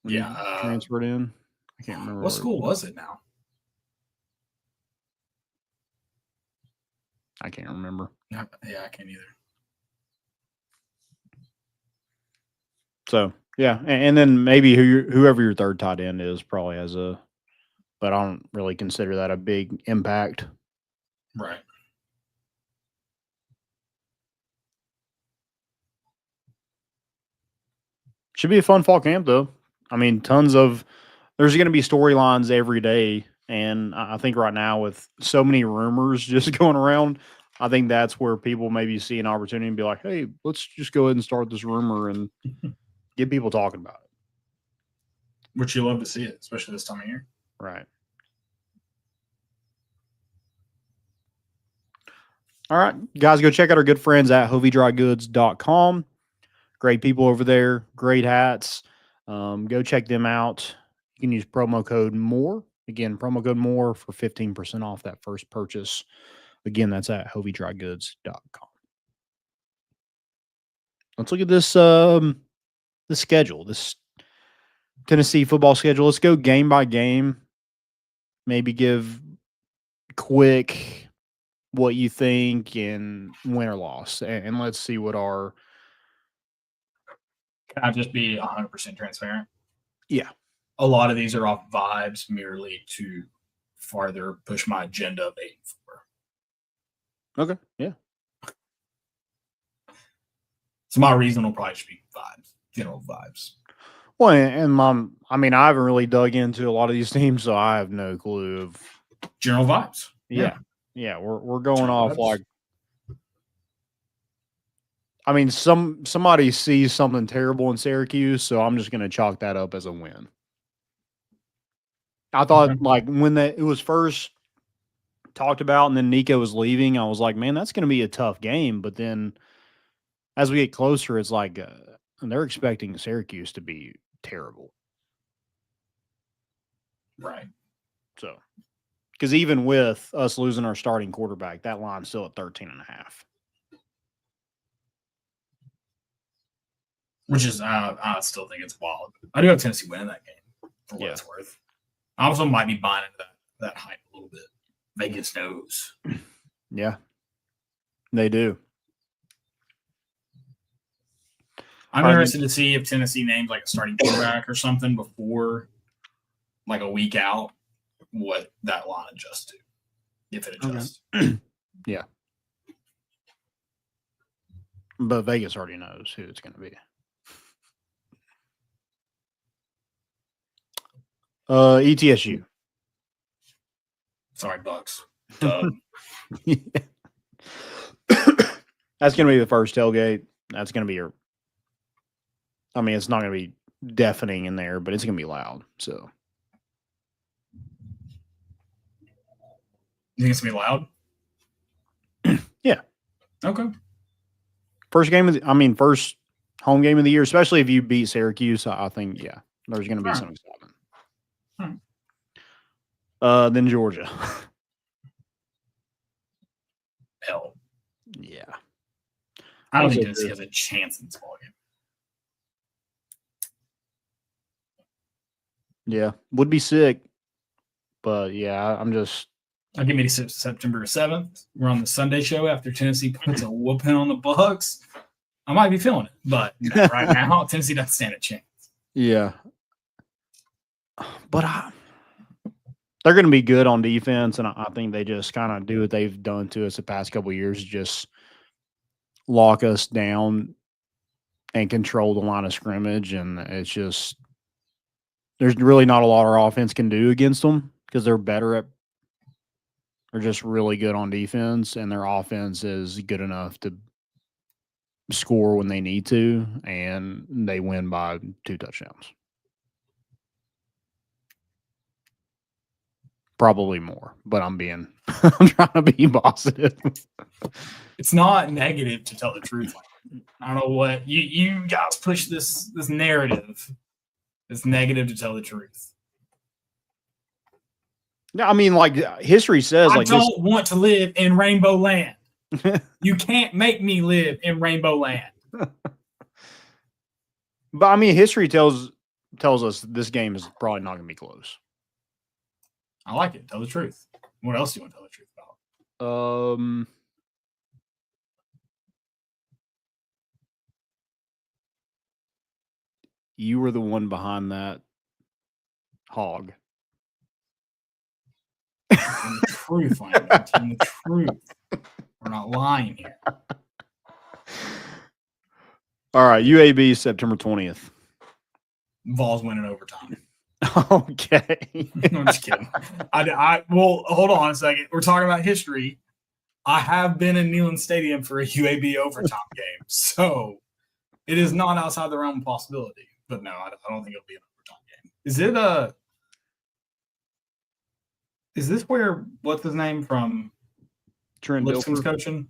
When he transferred in. I can't remember. What school was it now? I can't remember. Yeah, I can't either. So, yeah. And then maybe whoever your third tight end is probably has but I don't really consider that a big impact. Right. Should be a fun fall camp, though. I mean, there's going to be storylines every day. And I think right now with so many rumors just going around, I think that's where people maybe see an opportunity and be like, hey, let's just go ahead and start this rumor and get people talking about it. Which you love to see it, especially this time of year. Right. All right, guys, go check out our good friends at hoviedrygoods.com. Great people over there, great hats. Go check them out. You can use promo code MORE. Again, promo code MORE for 15% off that first purchase. Again, that's at hoviedrygoods.com. Let's look at this schedule, this Tennessee football schedule. Let's go game by game. Maybe give quick what you think and win or loss. And let's see what our... Can I just be 100% transparent? Yeah. A lot of these are off vibes merely to farther push my agenda of 8-4. Okay. Yeah. So my reason will probably just be vibes, general vibes. Well, and I mean, I haven't really dug into a lot of these teams, so I have no clue of general vibes. Yeah. We're going general off vibes. Like, I mean, somebody sees something terrible in Syracuse, so I'm just going to chalk that up as a win. I thought like when it was first talked about and then Nico was leaving, I was like, man, that's going to be a tough game. But then as we get closer, it's like they're expecting Syracuse to be terrible. Right. So, because even with us losing our starting quarterback, that line's still at 13.5. Which is, I still think it's wild. I do have Tennessee winning that game for what it's worth. I also might be buying into that hype a little bit. Vegas knows. Yeah, they do. I'm interested to see if Tennessee names like a starting quarterback or something before like a week out, what that line adjusts to, if it adjusts. Okay. Yeah. But Vegas already knows who it's going to be. ETSU. Sorry, Bucks. That's going to be the first tailgate. That's going to be I mean, it's not going to be deafening in there, but it's going to be loud. So, you think it's going to be loud? Yeah. Okay. First home game of the year, especially if you beat Syracuse. I think, yeah, there's going to be some excitement. Then Georgia. Hell. Yeah. I don't think Tennessee has a chance in this ballgame. Yeah. Would be sick. But, yeah, I'm just. I'll give me September 7th. We're on the Sunday show after Tennessee puts a whooping on the Bucks. I might be feeling it. But right now, Tennessee doesn't stand a chance. Yeah. But they're going to be good on defense, and I think they just kind of do what they've done to us the past couple of years, just lock us down and control the line of scrimmage. And it's just there's really not a lot our offense can do against them because they're just really good on defense, and their offense is good enough to score when they need to, and they win by 2 touchdowns. Probably more, but I'm trying to be positive. It's not negative to tell the truth. I don't know what you guys push this narrative. It's negative to tell the truth. No, I mean, like history says, I don't want to live in Rainbow Land. You can't make me live in Rainbow Land. But I mean, history tells us this game is probably not going to be close. I like it. Tell the truth. What else do you want to tell the truth about? You were the one behind that hog. And the truth, the truth. We're not lying here. All right, UAB September 20th. Vols winning overtime. Okay. I'm just kidding. Well, hold on a second. We're talking about history. I have been in Neyland Stadium for a UAB overtime game, so it is not outside the realm of possibility. But no, I don't think it'll be an overtime game. Is this where what's his name from Trent Lipscomb's Dilfer coaching?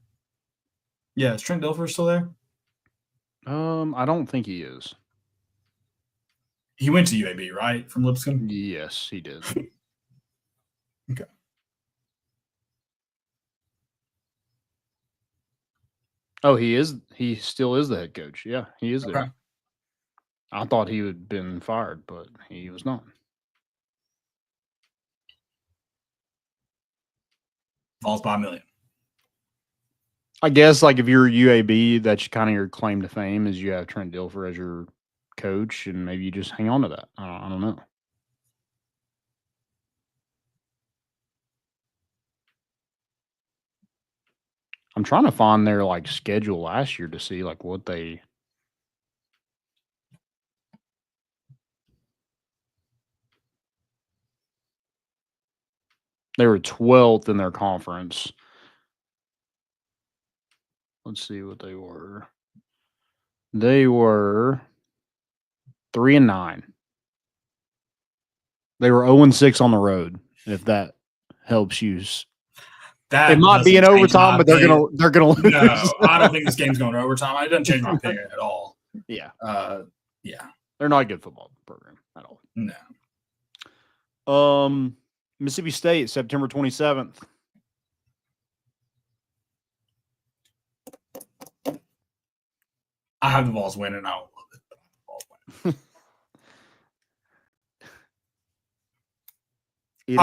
Yeah, is Trent Dilfer still there? I don't think he is. He went to UAB, right? From Lipscomb? Yes, he did. Okay. Oh, he is. He still is the head coach. Yeah, he is there. Okay. I thought he had been fired, but he was not. Vols by $1 million. I guess, like, if you're UAB, that's kind of your claim to fame is you have Trent Dilfer as your coach, and maybe you just hang on to that. I don't know. I'm trying to find their, like, schedule last year to see, like, what they – they were 12th in their conference. Let's see what they were. They were 3-9. They were 0-6 on the road. If that helps you, That it might be in doesn't change overtime, my but they're pick. gonna lose. No, I don't think this game's going to overtime. It doesn't change my pick at all. Yeah, Yeah, they're not a good football program at all. no. Mississippi State, September 27th. I have the Vols winning. I don't love it, but I have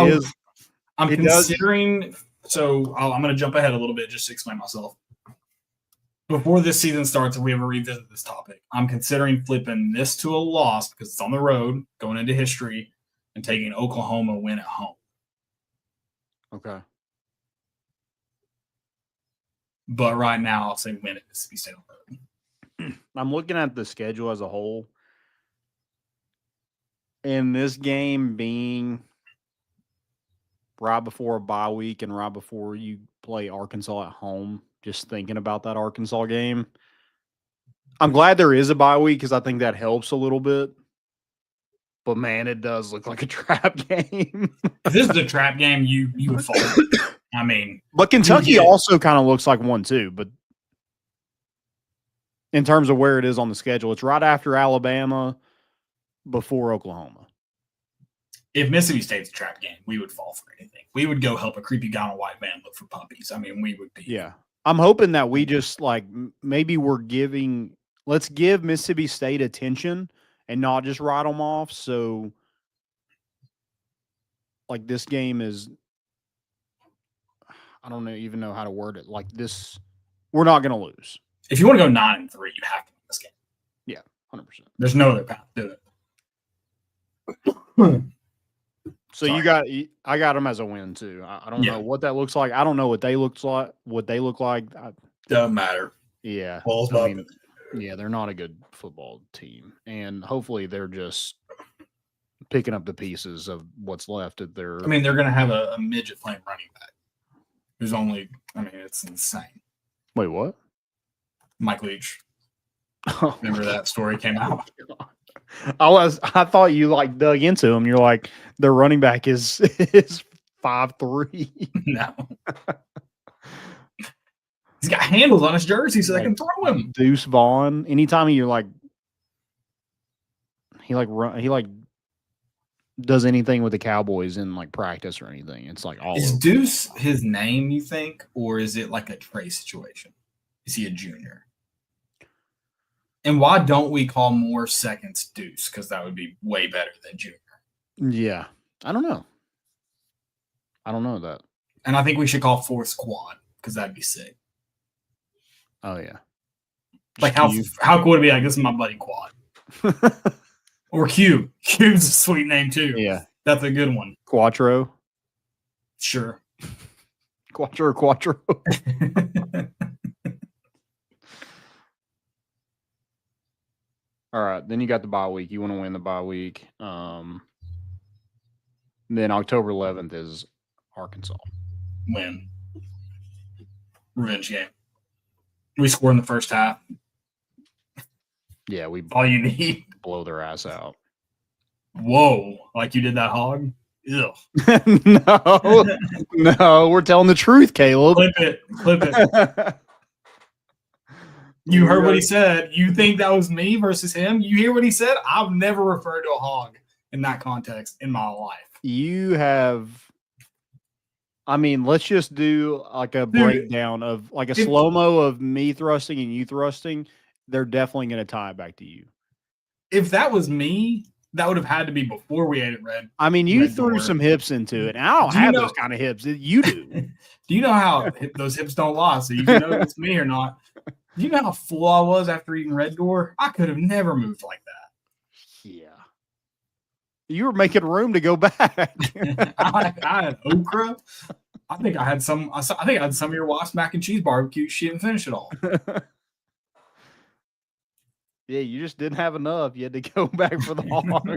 the Vols winning. I'm considering. So I'm going to jump ahead a little bit just to explain myself. Before this season starts, if we ever revisit this topic, I'm considering flipping this to a loss because it's on the road, going into history, and taking Oklahoma win at home. Okay. But right now, I'll say win at Mississippi State on the road. I'm looking at the schedule as a whole. And this game being right before a bye week and right before you play Arkansas at home, just thinking about that Arkansas game. I'm glad there is a bye week because I think that helps a little bit. But, man, it does look like a trap game. If this is a trap game, you would fall. I mean. But Kentucky also kind of looks like one too. But in terms of where it is on the schedule, it's right after Alabama, before Oklahoma. If Mississippi State's a trap game, we would fall for anything. We would go help a creepy guy in a white van look for puppies. I mean, we would be. Yeah. I'm hoping that we just maybe let's give Mississippi State attention and not just write them off. So this game is, I don't even know how to word it. This, we're not going to lose. If you want to go 9-3, you have to win this game. Yeah, 100%. There's no other path to it. So I got them as a win too. I don't know what that looks like. I don't know what they look like. Doesn't matter. Yeah. Yeah, they're not a good football team. And hopefully they're just picking up the pieces of what's left of their. I mean, they're going to have a midget playing running back who's it's insane. Wait, what? Mike Leach. Remember that story came out? I thought you dug into him. You're like, their running back is 5'3". No. He's got handles on his jersey so they can throw him. Deuce Vaughn. Anytime he does anything with the Cowboys in practice or anything, it's all. Is Deuce his name, you think, or is it like a Trey situation? Is he a junior? And why don't we call more seconds Deuce? Because that would be way better than junior. Yeah. I don't know that. And I think we should call fourth quad because that'd be sick. Oh, yeah. How cool would it be? This is my buddy Quad. Or Q. Q's a sweet name too. Yeah. That's a good one. Quattro. Sure. Quattro. All right, then you got the bye week. You want to win the bye week. Then October 11th is Arkansas. Win. Revenge game. We score in the first half. Yeah, all you need. Blow their ass out. Whoa, like you did that hog? Ew. No, we're telling the truth, Caleb. Clip it. You heard what he said. You think that was me versus him? You hear what he said? I've never referred to a hog in that context in my life. You have. I mean, let's just do a breakdown of a slow-mo of me thrusting and you thrusting. They're definitely going to tie it back to you. If that was me, that would have had to be before we ate it red. I mean, you threw some hips into it. And I don't have those kind of hips. You do. Do you know how those hips don't lie? So you can know if it's me or not. Do you know how full I was after eating Red Door? I could have never moved like that. Yeah. You were making room to go back. I had okra. I think I had some of your wife's mac and cheese barbecue. She didn't finish it all. Yeah, you just didn't have enough. You had to go back for the hog.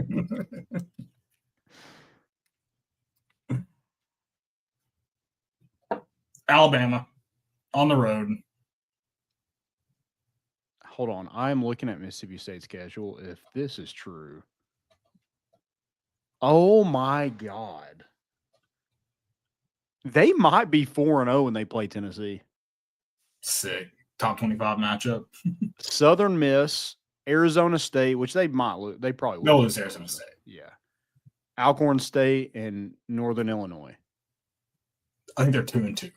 Alabama on the road. Hold on. I'm looking at Mississippi State's schedule. If this is true. Oh my God. They might be 4-0 when they play Tennessee. Sick. Top 25 matchup. Southern Miss, Arizona State, which they might lose. They probably will. They'll lose Arizona State. Yeah. Alcorn State and Northern Illinois. I think they're 2-2.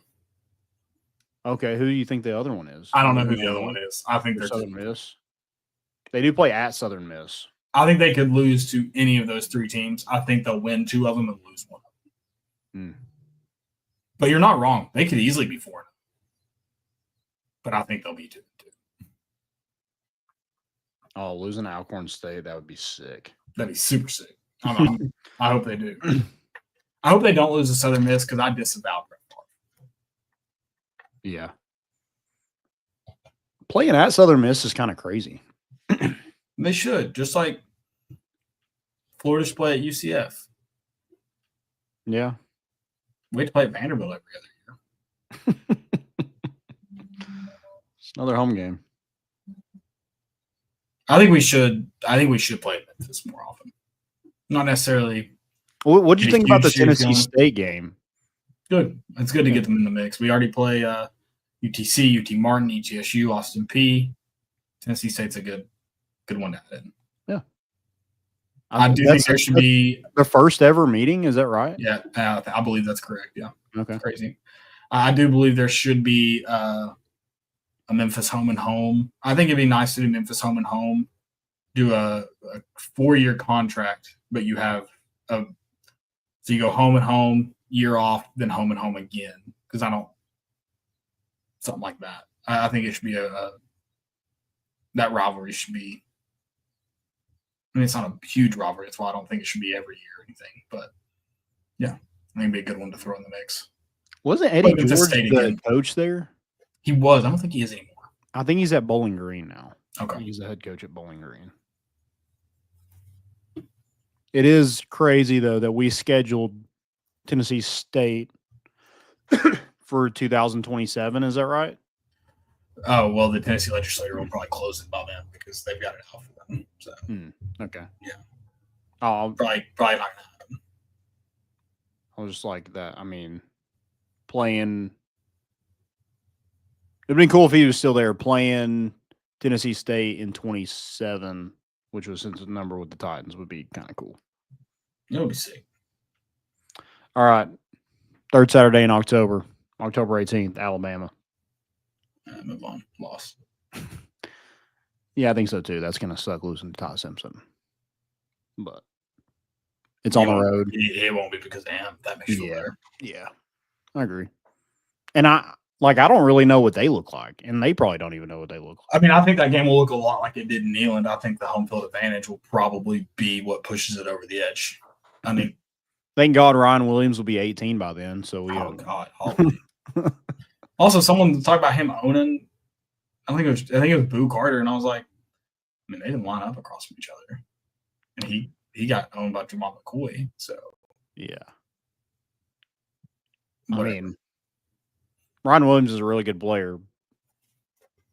Okay, who do you think the other one is? I don't know who the other one is. I think they're Southern 2-2. Miss. They do play at Southern Miss. I think they could lose to any of those three teams. I think they'll win 2 of them and lose 1 of them. But you're not wrong. They could easily be 4. But I think they'll be 2-2. Oh, losing to Alcorn State, that would be sick. That'd be super sick. I hope they do. I hope they don't lose to Southern Miss because I disavow Brett Favre. Yeah. Playing at Southern Miss is kind of crazy. They should, just like Florida should play at UCF. Yeah. We have to play at Vanderbilt every other year. It's another home game. I think we should play Memphis more often. Not necessarily. What did you think about the Huge Tennessee going. State game? Good. It's good to get them in the mix. We already play UTC, UT Martin, ETSU, Austin P. Tennessee State's a good one to add in. Yeah. I do think there should be the first ever meeting. Is that right? Yeah, I believe that's correct. Yeah. Okay. Crazy. I do believe there should be a Memphis home and home. I think it'd be nice to do Memphis home and home, do a 4-year contract, but you have so you go home and home, year off, then home and home again. Because something like that. I think it should be that rivalry should be. I mean, it's not a huge rivalry. That's why I don't think it should be every year or anything. But yeah, I think it'd be a good one to throw in the mix. Wasn't Eddie Memphis George State the again. coach there? He was. I don't think he is anymore. I think he's at Bowling Green now. Okay. He's the head coach at Bowling Green. It is crazy, though, that we scheduled Tennessee State for 2027. Is that right? Oh, well, the Tennessee legislature will probably close it by then because they've got it out for them. So Okay. Yeah. Oh, probably not going to happen. I was just like that. I mean, playing. It'd been cool if he was still there playing Tennessee State in 27, which was since the number with the Titans would be kind of cool. It would be sick. All right. Third Saturday in October 18th, Alabama. Move on. Loss. Yeah, I think so too. That's going to suck losing to Ty Simpson. But it's on the road. It won't be because of him. That makes you feel better. Yeah. I agree. And I don't really know what they look like. And they probably don't even know what they look like. I mean, I think that game will look a lot like it did in Neyland. I think the home field advantage will probably be what pushes it over the edge. I mean, thank God Ryan Williams will be 18 by then. So we God. Also, someone talked about him owning. I think it was Boo Carter, and I was like, I mean, they didn't line up across from each other, and he got owned by Jamal McCoy. So yeah, whatever. I mean, Ryan Williams is a really good player,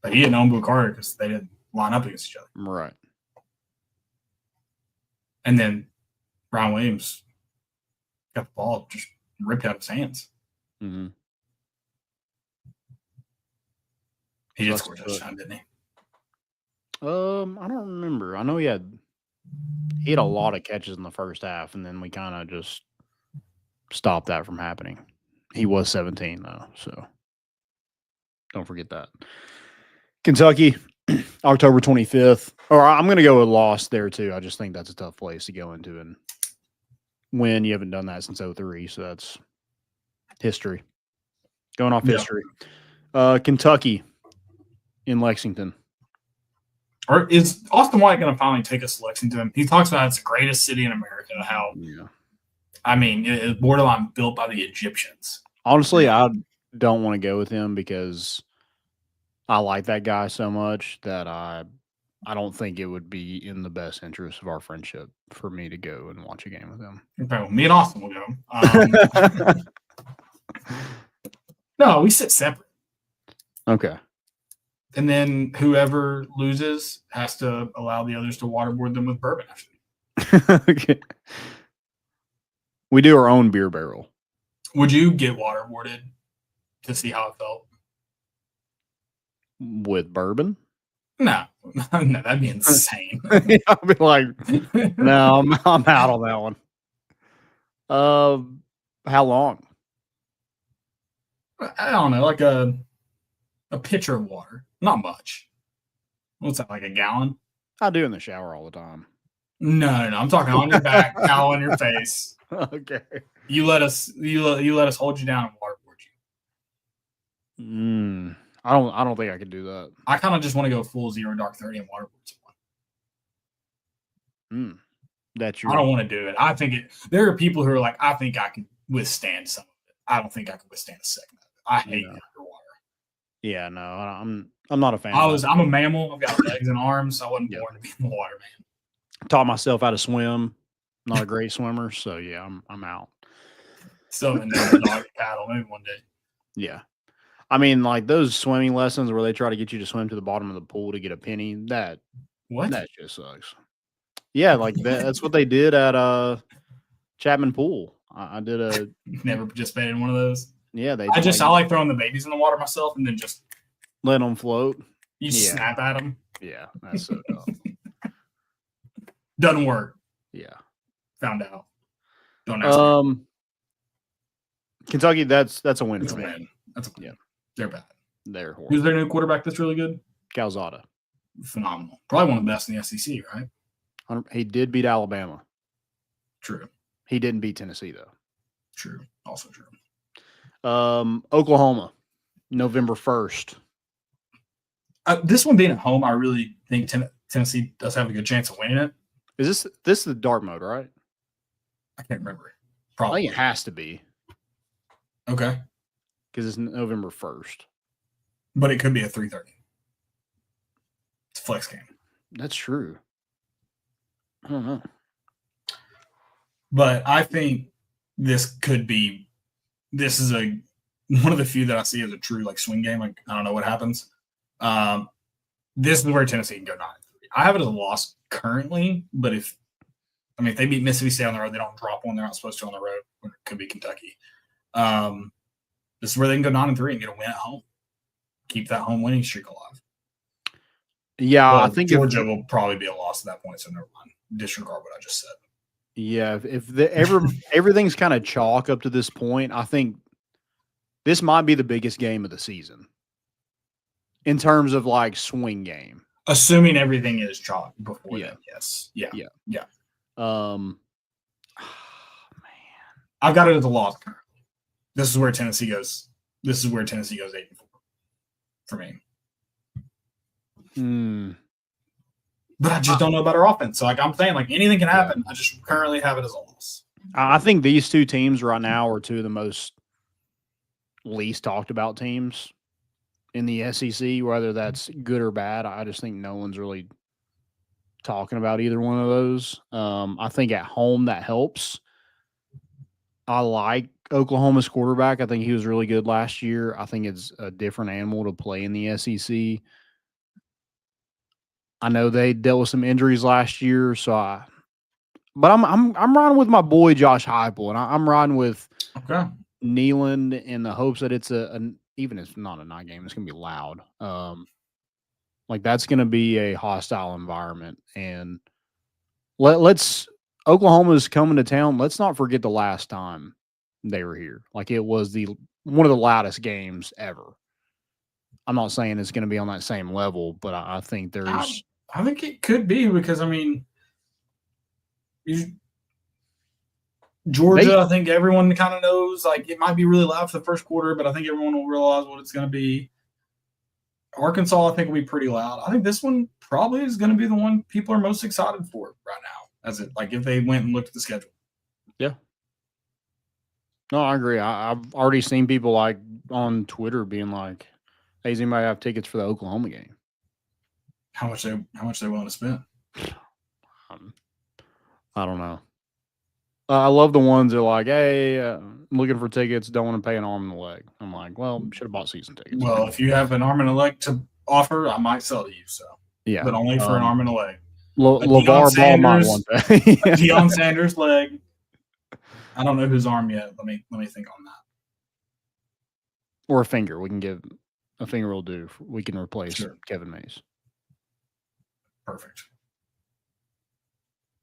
but he didn't own Boo Carter because they didn't line up against each other. right? And then Ryan Williams got the ball just ripped out of his hands. Mm-hmm. He did score a touchdown, didn't he? I don't remember. I know he had a lot of catches in the first half, and then we kind of just stopped that from happening. He was 17 though, so don't forget that. Kentucky, October 25th. Or I'm going to go with loss there too. I just think that's a tough place to go into and win. You haven't done that since 03, so that's history. Going off history. Kentucky in Lexington. Or is Austin White going to finally take us to Lexington? He talks about it's the greatest city in America. How, I mean, it's borderline built by the Egyptians. Honestly, I don't want to go with him because I like that guy so much that I don't think it would be in the best interest of our friendship for me to go and watch a game with him. Okay, well, me and Austin will go. No, we sit separate. Okay. And then whoever loses has to allow the others to waterboard them with bourbon after. Okay. We do our own beer barrel. Would you get waterboarded to see how it felt? With bourbon? No, no, that'd be insane. I'll be like, no, I'm out on that one. How long? I don't know, like a pitcher of water. Not much. What's that, like a gallon? I do in the shower all the time. No. I'm talking on your back, towel on your face. Okay. You let us hold you down and waterboard you. I don't think I could do that. I kind of just want to go full zero dark 30 and waterboard someone. That's your. I don't want to do it. I think there are people who are like, I think I can withstand some of it. I don't think I can withstand a second of it. I hate underwater. Yeah, no, I'm not a fan. I'm a mammal. I've got legs and arms. So I wasn't born to be in the water, man. Taught myself how to swim. Not a great swimmer, so yeah, I'm out. So in the dog paddle, maybe one day. Yeah. I mean, like those swimming lessons where they try to get you to swim to the bottom of the pool to get a penny, that just sucks. Yeah, like that's what they did at Chapman Pool. I did a never participated in one of those. Yeah, I like throwing the babies in the water myself and then just let them float. You snap at them. Yeah, that's so dumb. Doesn't work. Yeah, found out. Don't ask me. Kentucky, that's a win for me. Win. That's a win. Yeah. They're bad. They're horrible. Who's their new quarterback that's really good? Calzada. Phenomenal. Probably one of the best in the SEC, right? He did beat Alabama. True. He didn't beat Tennessee, though. True. Also true. Oklahoma, November 1st. This one being at home, I really think Tennessee does have a good chance of winning it. Is this the dark mode, right? I can't remember. Probably. I think it has to be. Okay. Because it's November 1st. But it could be a 3:30. It's a flex game. That's true. I don't know. But I think this is one of the few that I see as a true like swing game. Like I don't know what happens. This is where Tennessee can go 9-3. I have it as a loss currently, but if they beat Mississippi State on the road, they don't drop one they're not supposed to on the road. It could be Kentucky. This is where they can go 9-3 and get a win at home. Keep that home winning streak alive. Yeah, but I think Georgia will probably be a loss at that point, so never mind. Disregard what I just said. Yeah, if everything's kind of chalk up to this point, I think this might be the biggest game of the season in terms of like swing game. Assuming everything is chalk before then, yes. Yeah. Man. I've got it as a loss currently. This is where Tennessee goes 8-4 for me. But I just don't know about our offense. So, like I'm saying, like anything can happen. I just currently have it as a loss. I think these two teams right now are two of the most least talked about teams in the SEC, whether that's good or bad. I just think no one's really talking about either one of those. I think at home that helps. I like Oklahoma's quarterback. I think he was really good last year. I think it's a different animal to play in the SEC. I know they dealt with some injuries last year, but I'm riding with my boy Josh Heupel, and I'm riding with Neyland in the hopes that it's even if it's not a night game, it's gonna be loud. Like that's gonna be a hostile environment, and let's Oklahoma's coming to town. Let's not forget the last time they were here. Like it was one of the loudest games ever. I'm not saying it's going to be on that same level, but I think I think it could be because Georgia. I think everyone kind of knows. Like it might be really loud for the first quarter, but I think everyone will realize what it's going to be. Arkansas, I think, will be pretty loud. I think this one probably is going to be the one people are most excited for right now. If they went and looked at the schedule. Yeah. No, I agree. I've already seen people like on Twitter being like, "Hey, does anybody have tickets for the Oklahoma game?" How much they willing to spend? I don't know. I love the ones that are like, "Hey, I'm looking for tickets. Don't want to pay an arm and a leg." I'm like, "Well, should have bought season tickets." Well, if you have an arm and a leg to offer, I might sell to you. So yeah, but only for an arm and a leg. LeVar Ball might want that. Deion Sanders leg. I don't know whose arm yet. Let me think on that. Or a finger. We can give a finger will do. We can replace Sure. Kevin Mays. Perfect.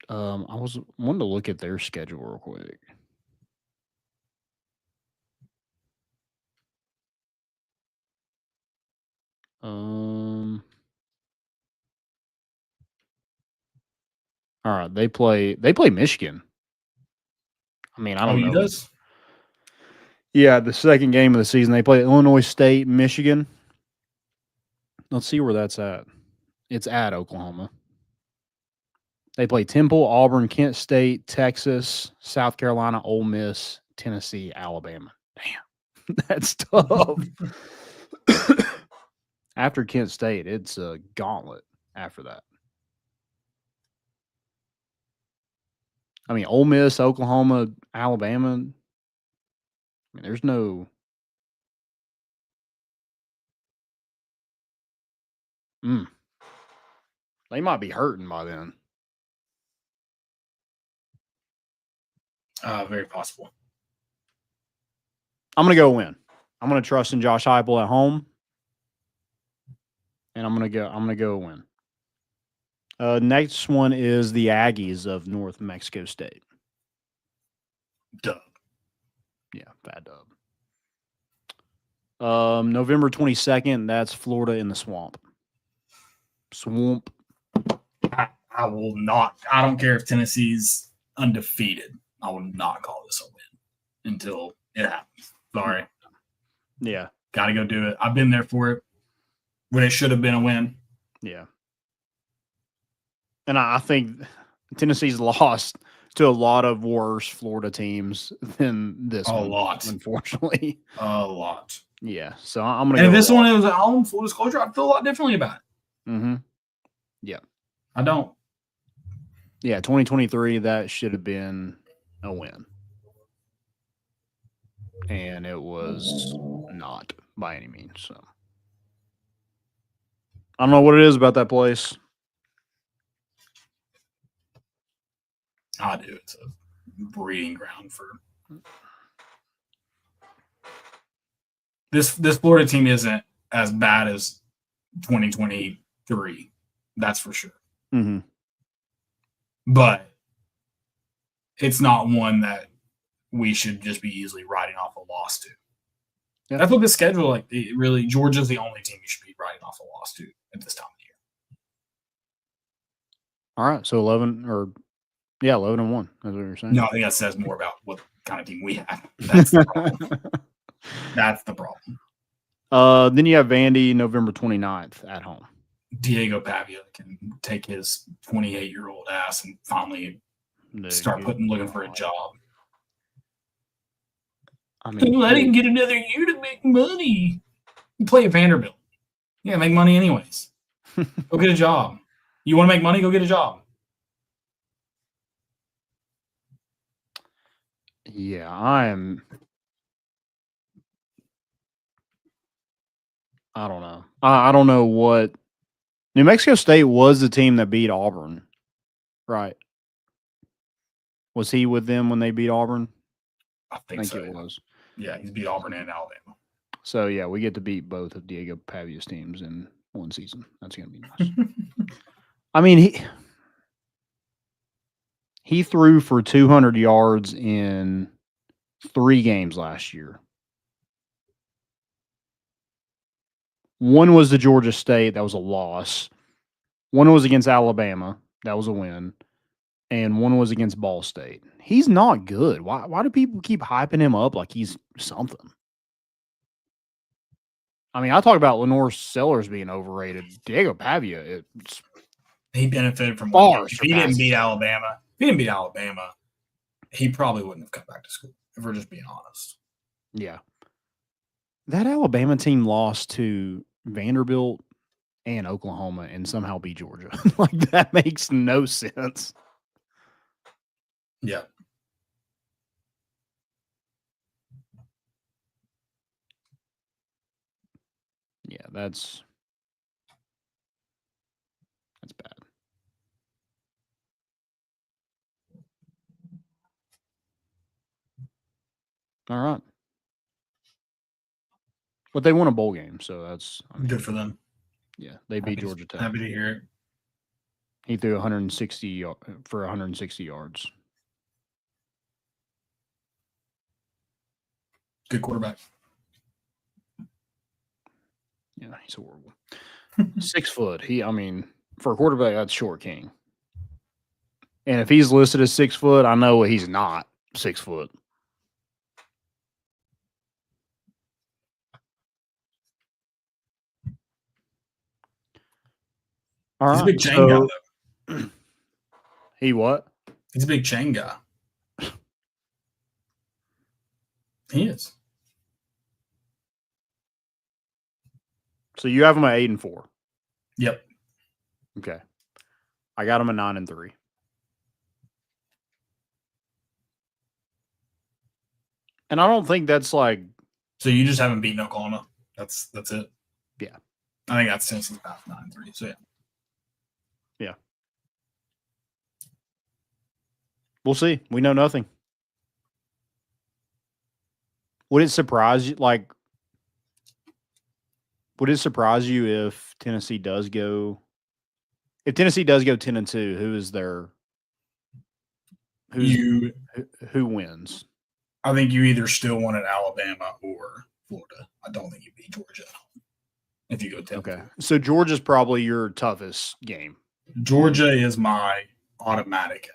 I was wanting to look at their schedule real quick. All right, they play Michigan. I mean, I don't know. does? Yeah, the second game of the season, they play Illinois State, Michigan. Let's see where that's at. It's at Oklahoma. They play Temple, Auburn, Kent State, Texas, South Carolina, Ole Miss, Tennessee, Alabama. Damn, that's tough. After Kent State, it's a gauntlet after that. I mean, Ole Miss, Oklahoma, Alabama. I mean, there's no. They might be hurting by then. Very possible. I'm gonna go win. I'm gonna trust in Josh Heupel at home, and I'm gonna go win. Next one is the Aggies of North Mexico State. Dub. Yeah, bad dub. November 22nd, that's Florida in the swamp. Swamp. I will not. I don't care if Tennessee's undefeated. I will not call this a win until it happens. Sorry. Yeah. Got to go do it. I've been there for it. When it should have been a win. Yeah. And I think Tennessee's lost to a lot of worse Florida teams than this one. A lot. Unfortunately. A lot. Yeah. So I'm going to And go. if this one was at home, full disclosure, I feel a lot differently about it. Mm-hmm. Yeah. I don't. Yeah, 2023, that should have been a win. And it was not by any means. So I don't know what it is about that place. I do. It's a breeding ground for this Florida team isn't as bad as 2023. That's for sure. Mm-hmm. But it's not one that we should just be easily writing off a loss to. Yeah. That's what the schedule like. It really, Georgia's the only team you should be writing off a loss to at this time of the year. All right, so 11 and 1. That's what you're saying. No, I think that says more about what kind of team we have. That's the problem. That's the problem. Then you have Vandy November 29th at home. Diego Pavia can take his 28-year-old ass and finally start looking for a job. I mean, Let him get another year to make money. You play at Vanderbilt. Yeah, make money anyways. Go get a job. You want to make money? Go get a job. Yeah, I don't know. I don't know what. New Mexico State was the team that beat Auburn, right? Was he with them when they beat Auburn? I think so. It was. Yeah, he's beat Auburn and Alabama. So, yeah, we get to beat both of Diego Pavia's teams in one season. That's going to be nice. I mean, he threw for 200 yards in 3 games last year. One was to Georgia State. That was a loss. One was against Alabama. That was a win. And one was against Ball State. He's not good. Why do people keep hyping him up like he's something? I mean, I talk about Lenore Sellers being overrated. Diego Pavia, he benefited from far. If he didn't beat Alabama, he probably wouldn't have come back to school, if we're just being honest. Yeah. That Alabama team lost to Vanderbilt and Oklahoma and somehow beat Georgia. Like, that makes no sense. Yeah. Yeah, that's bad. All right. But they won a bowl game, so that's Good for them. Yeah, they beat Georgia Tech. Happy to hear it. He threw 160 for 160 yards. Good quarterback. Yeah, he's horrible. 6 foot. For a quarterback, that's short king. And if he's listed as 6 foot, I know he's not 6 foot. All right. He's a big chain guy, though. He what? He's a big chain guy. He is. So you have him at 8-4. Yep. Okay. I got him at 9-3. And I don't think that's like. So you just haven't beaten Oklahoma. That's it. Yeah. I think that's Tennessee's path 9-3. So yeah. Yeah. We'll see. We know nothing. Would it surprise you? Would it surprise you if Tennessee does go? If Tennessee does go 10-2, who is their? Who wins? I think you either still want at Alabama or Florida. I don't think you beat Georgia at home if you go 10. Okay, so Georgia's probably your toughest game. Georgia is my automatic.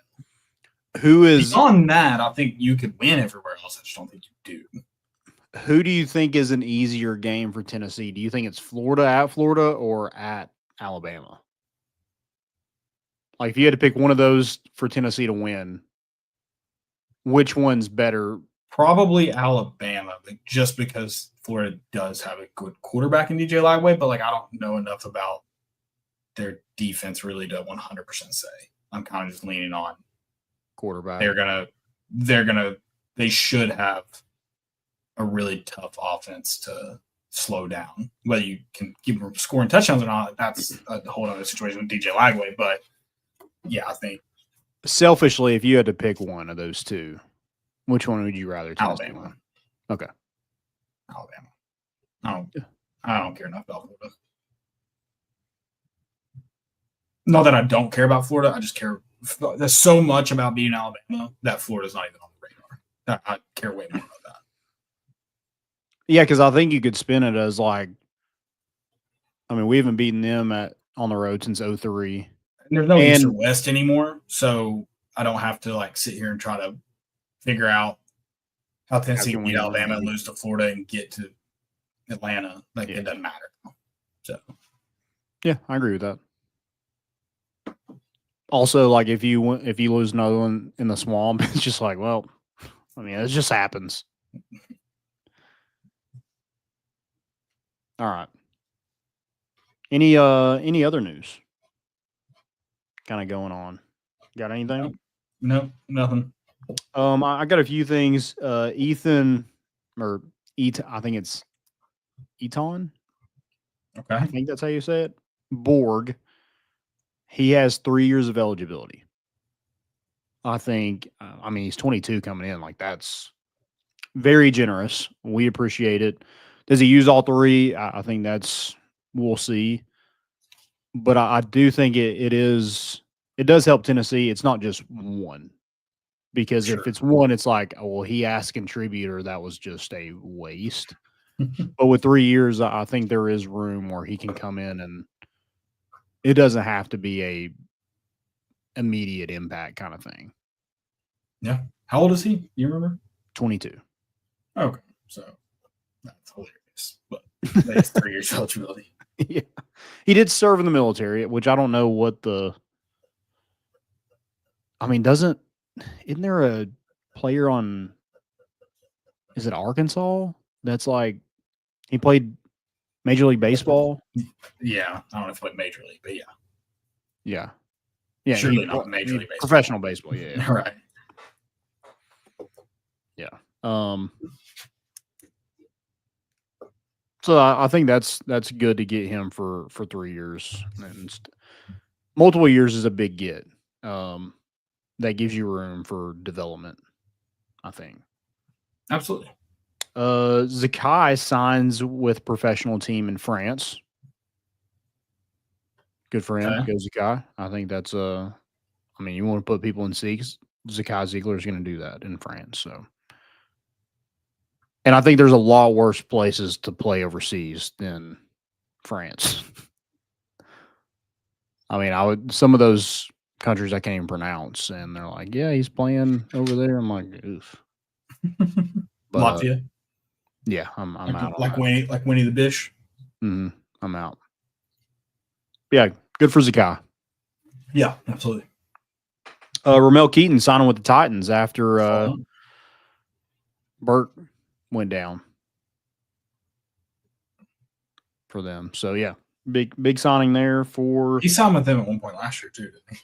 Who is on that? I think you could win everywhere else. I just don't think you do. Who do you think is an easier game for Tennessee? Do you think it's Florida at Florida or at Alabama? Like, if you had to pick one of those for Tennessee to win, which one's better? Probably Alabama, just because Florida does have a good quarterback in DJ Lagway, but I don't know enough about their defense really to 100% say. I'm kind of just leaning on quarterback. They should have a really tough offense to slow down. Whether you can keep them scoring touchdowns or not, that's a whole other situation with DJ Lagway. But yeah, I think selfishly, if you had to pick one of those two, which one would you rather? Alabama. Win? Okay, Alabama. I don't care enough about Florida. Not that I don't care about Florida. I just care. There's so much about being Alabama that Florida's not even on the radar. I care way more about that. Yeah, because I think you could spin it as we haven't beaten them on the road since 2003. And there's no East or West anymore, so I don't have to sit here and try to figure out how Tennessee can beat Alabama and lose to Florida and get to Atlanta. It doesn't matter. So, yeah, I agree with that. Also, if you lose another one in the swamp, it's just it just happens. All right. Any other news kind of going on? Got anything? No, nothing. I got a few things. Ethan, I think it's Eton. Okay. I think that's how you say it. Borg. He has 3 years of eligibility. I think, he's 22 coming in. That's very generous. We appreciate it. Does he use all 3? I think we'll see. But I do think it does help Tennessee. It's not just one. Because if it's one, it's he asked contributor. That was just a waste. But with 3 years, I think there is room where he can come in and it doesn't have to be a immediate impact kind of thing. Yeah. How old is he? You remember? 22. Okay. So that's hilarious. But that's 3 years eligibility. Yeah. He did serve in the military, which I don't know what isn't there a player on, is it Arkansas? That's he played Major League Baseball. Yeah. I don't know if he played Major League, but yeah. Yeah. Yeah. Surely not Major League Baseball. Professional baseball. Yeah. All right. Yeah. So I think that's good to get him for 3 years. And multiple years is a big get. That gives you room for development, I think. Absolutely. Zakai signs with professional team in France. Good for him. Okay. Go Zakai. I think that's I mean, you want to put people in seats. Zakai Ziegler is going to do that in France. So, and I think there's a lot worse places to play overseas than France. I mean, some of those countries I can't even pronounce, and they're like, "Yeah, he's playing over there." I'm like, "Oof." But Latvia, yeah, I'm out. On like that. Winnie the Bish. I'm out. Yeah, good for Zakai. Yeah, absolutely. Ramel Keaton signing with the Titans after Burt went down for them. So yeah, big signing there for. He signed with them at one point last year too, didn't he?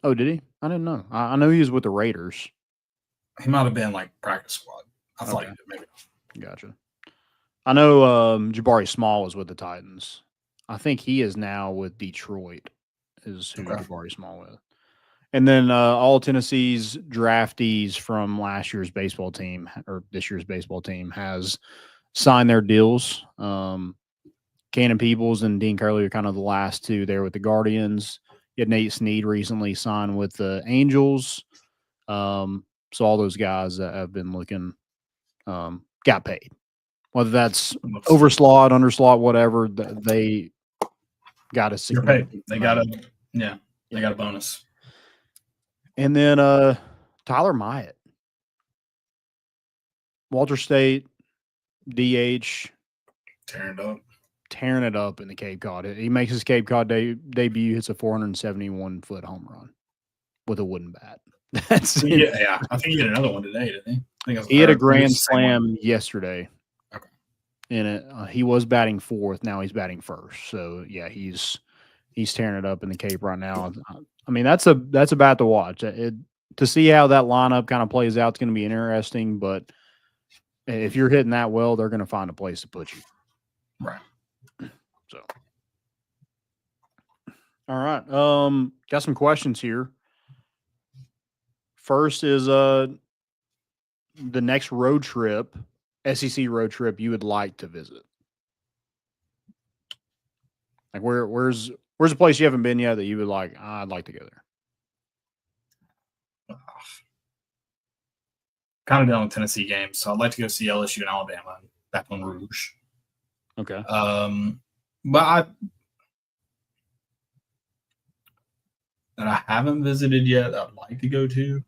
Oh, did he? I didn't know. I know he was with the Raiders. He might have been like practice squad. I thought Okay. he did maybe. Gotcha. I know Jabari Small was with the Titans. I think he is now with Detroit. Is who Okay. Jabari Small with. And then all Tennessee's draftees from last year's baseball team or this year's baseball team has signed their deals. Cannon Peebles and Dean Curley are kind of the last two there with the Guardians. You had Nate Snead recently signed with the Angels. So all those guys that have been looking got paid. Whether that's overslot, underslot, whatever, they got a You're paid. significant They got amount. they got a bonus. And then Tyler Myatt, Walter State, DH, tearing it up in the Cape Cod. He makes his Cape Cod debut, hits a 471-foot home run with a wooden bat. That's Yeah. I think he had another one today, didn't he? I think he had a or grand the same one. slam yesterday. Okay. In it, he was batting fourth. Now he's batting first. So yeah, he's tearing it up in the Cape right now. I mean, that's a bat to watch. To see how that lineup kind of plays out, it's going to be interesting. But if you're hitting that well, they're going to find a place to put you. Right. So, all right. Got some questions here. First is the next road trip, SEC road trip you would like to visit. Like where's a place you haven't been yet that you would like? I'd like to go there. Kind of done with Tennessee games, so I'd like to go see LSU and Alabama in Baton Rouge. Okay. But that I haven't visited yet, that I'd like to go to.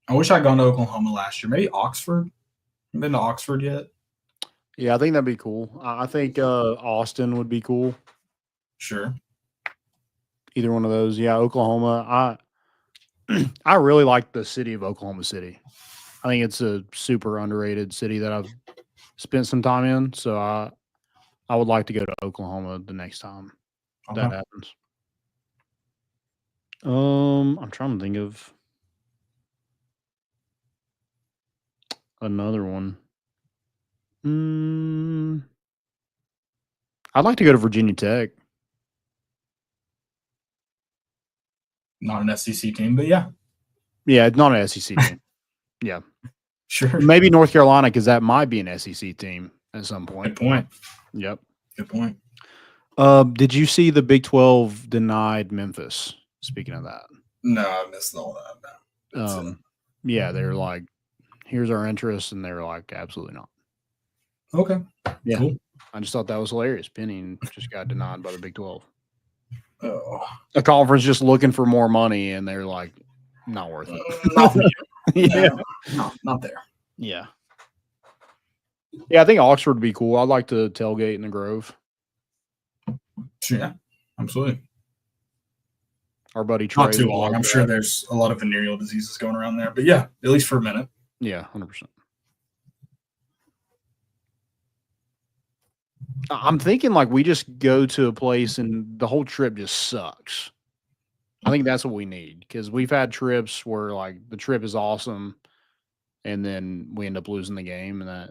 I wish I'd gone to Oklahoma last year. Maybe Oxford. Haven't been to Oxford yet. Yeah, I think that'd be cool. I think Austin would be cool. Sure. Either one of those. Yeah, Oklahoma. I really like the city of Oklahoma City. I think it's a super underrated city that I've spent some time in. So I would like to go to Oklahoma the next time that happens. I'm trying to think of another one. I'd like to go to Virginia Tech. Not an SEC team, but yeah. Yeah, it's not an SEC team. Yeah. Sure. Maybe North Carolina, because that might be an SEC team at some point. Good point. Yep. Good point. Did you see the Big 12 denied Memphis? Speaking of that. No, I missed all that. No. Yeah, they're like, here's our interest, and they're like, absolutely not. Okay. Yeah. Cool. I just thought that was hilarious. Penny just got denied by the Big 12. Oh. A conference just looking for more money, and they're like, not worth it. Not for you. Yeah. No, not there. Yeah. Yeah, I think Oxford would be cool. I'd like to tailgate in the Grove. Yeah, absolutely. Our buddy Trey. Not too long. I'm sure there's a lot of venereal diseases going around there. But yeah, at least for a minute. Yeah, 100%. I'm thinking like we just go to a place and the whole trip just sucks. I think that's what we need because we've had trips where like the trip is awesome and then we end up losing the game and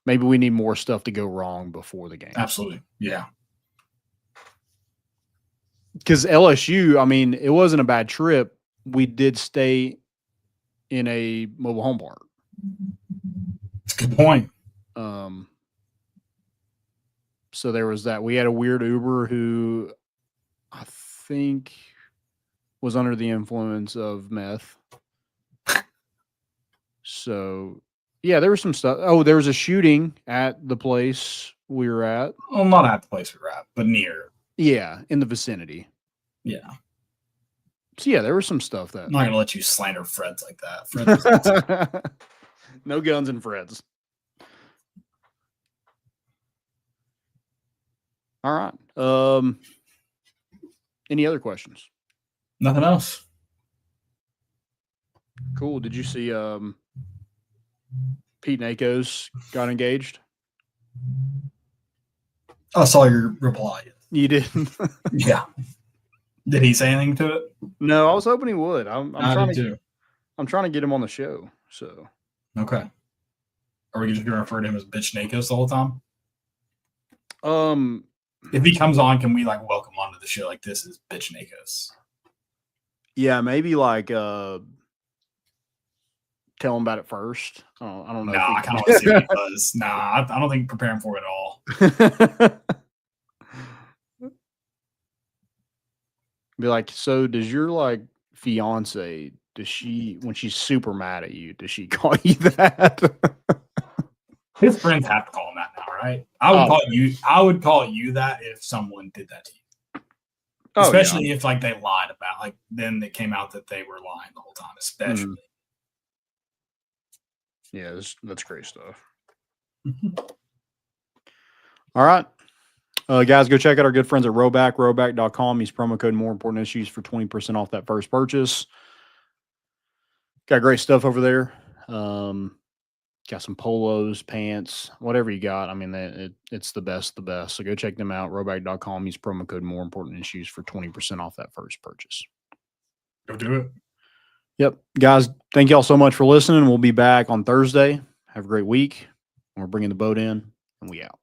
maybe we need more stuff to go wrong before the game. Absolutely. Yeah. Because LSU, I mean, it wasn't a bad trip. We did stay in a mobile home park. That's a good point. So there was that. We had a weird Uber who I think was under the influence of meth. So, yeah, there was some stuff. Oh, there was a shooting at the place we were at. Well, not at the place we were at, but near. Yeah, in the vicinity. Yeah. So, yeah, there was some stuff that. I'm not going to let you slander Fred's like that. Fred's No guns in Fred's. All right. Any other questions? Nothing else. Cool. Did you see Pete Nakos got engaged? I saw your reply. You didn't? Yeah. Did he say anything to it? No, I was hoping he would. I'm trying to. I'm trying to get him on the show. So Okay. Are we just going to refer to him as Bitch Nakos the whole time? If he comes on, can we like welcome onto the show like this is Bitch Nakos? Yeah, maybe like tell him about it first. I don't know. Nah, I kind of want to see what he does. Nah, I don't think preparing for it at all. Be like, so does your like fiance, does she, when she's super mad at you, does she call you that? His friends have to call him that now, right? I would call you that if someone did that to you. Especially if like they lied about, like then it came out that they were lying the whole time, especially. Yeah, that's great stuff. All right. Guys, go check out our good friends at Roback, roback.com. Use promo code More Important Issues for 20% off that first purchase. Got great stuff over there. Got some polos, pants, whatever you got. I mean, it's the best. So go check them out. Roback.com. Use promo code More Important Issues for 20% off that first purchase. Go do it. Yep. Guys, thank you all so much for listening. We'll be back on Thursday. Have a great week. We're bringing the boat in, and we out.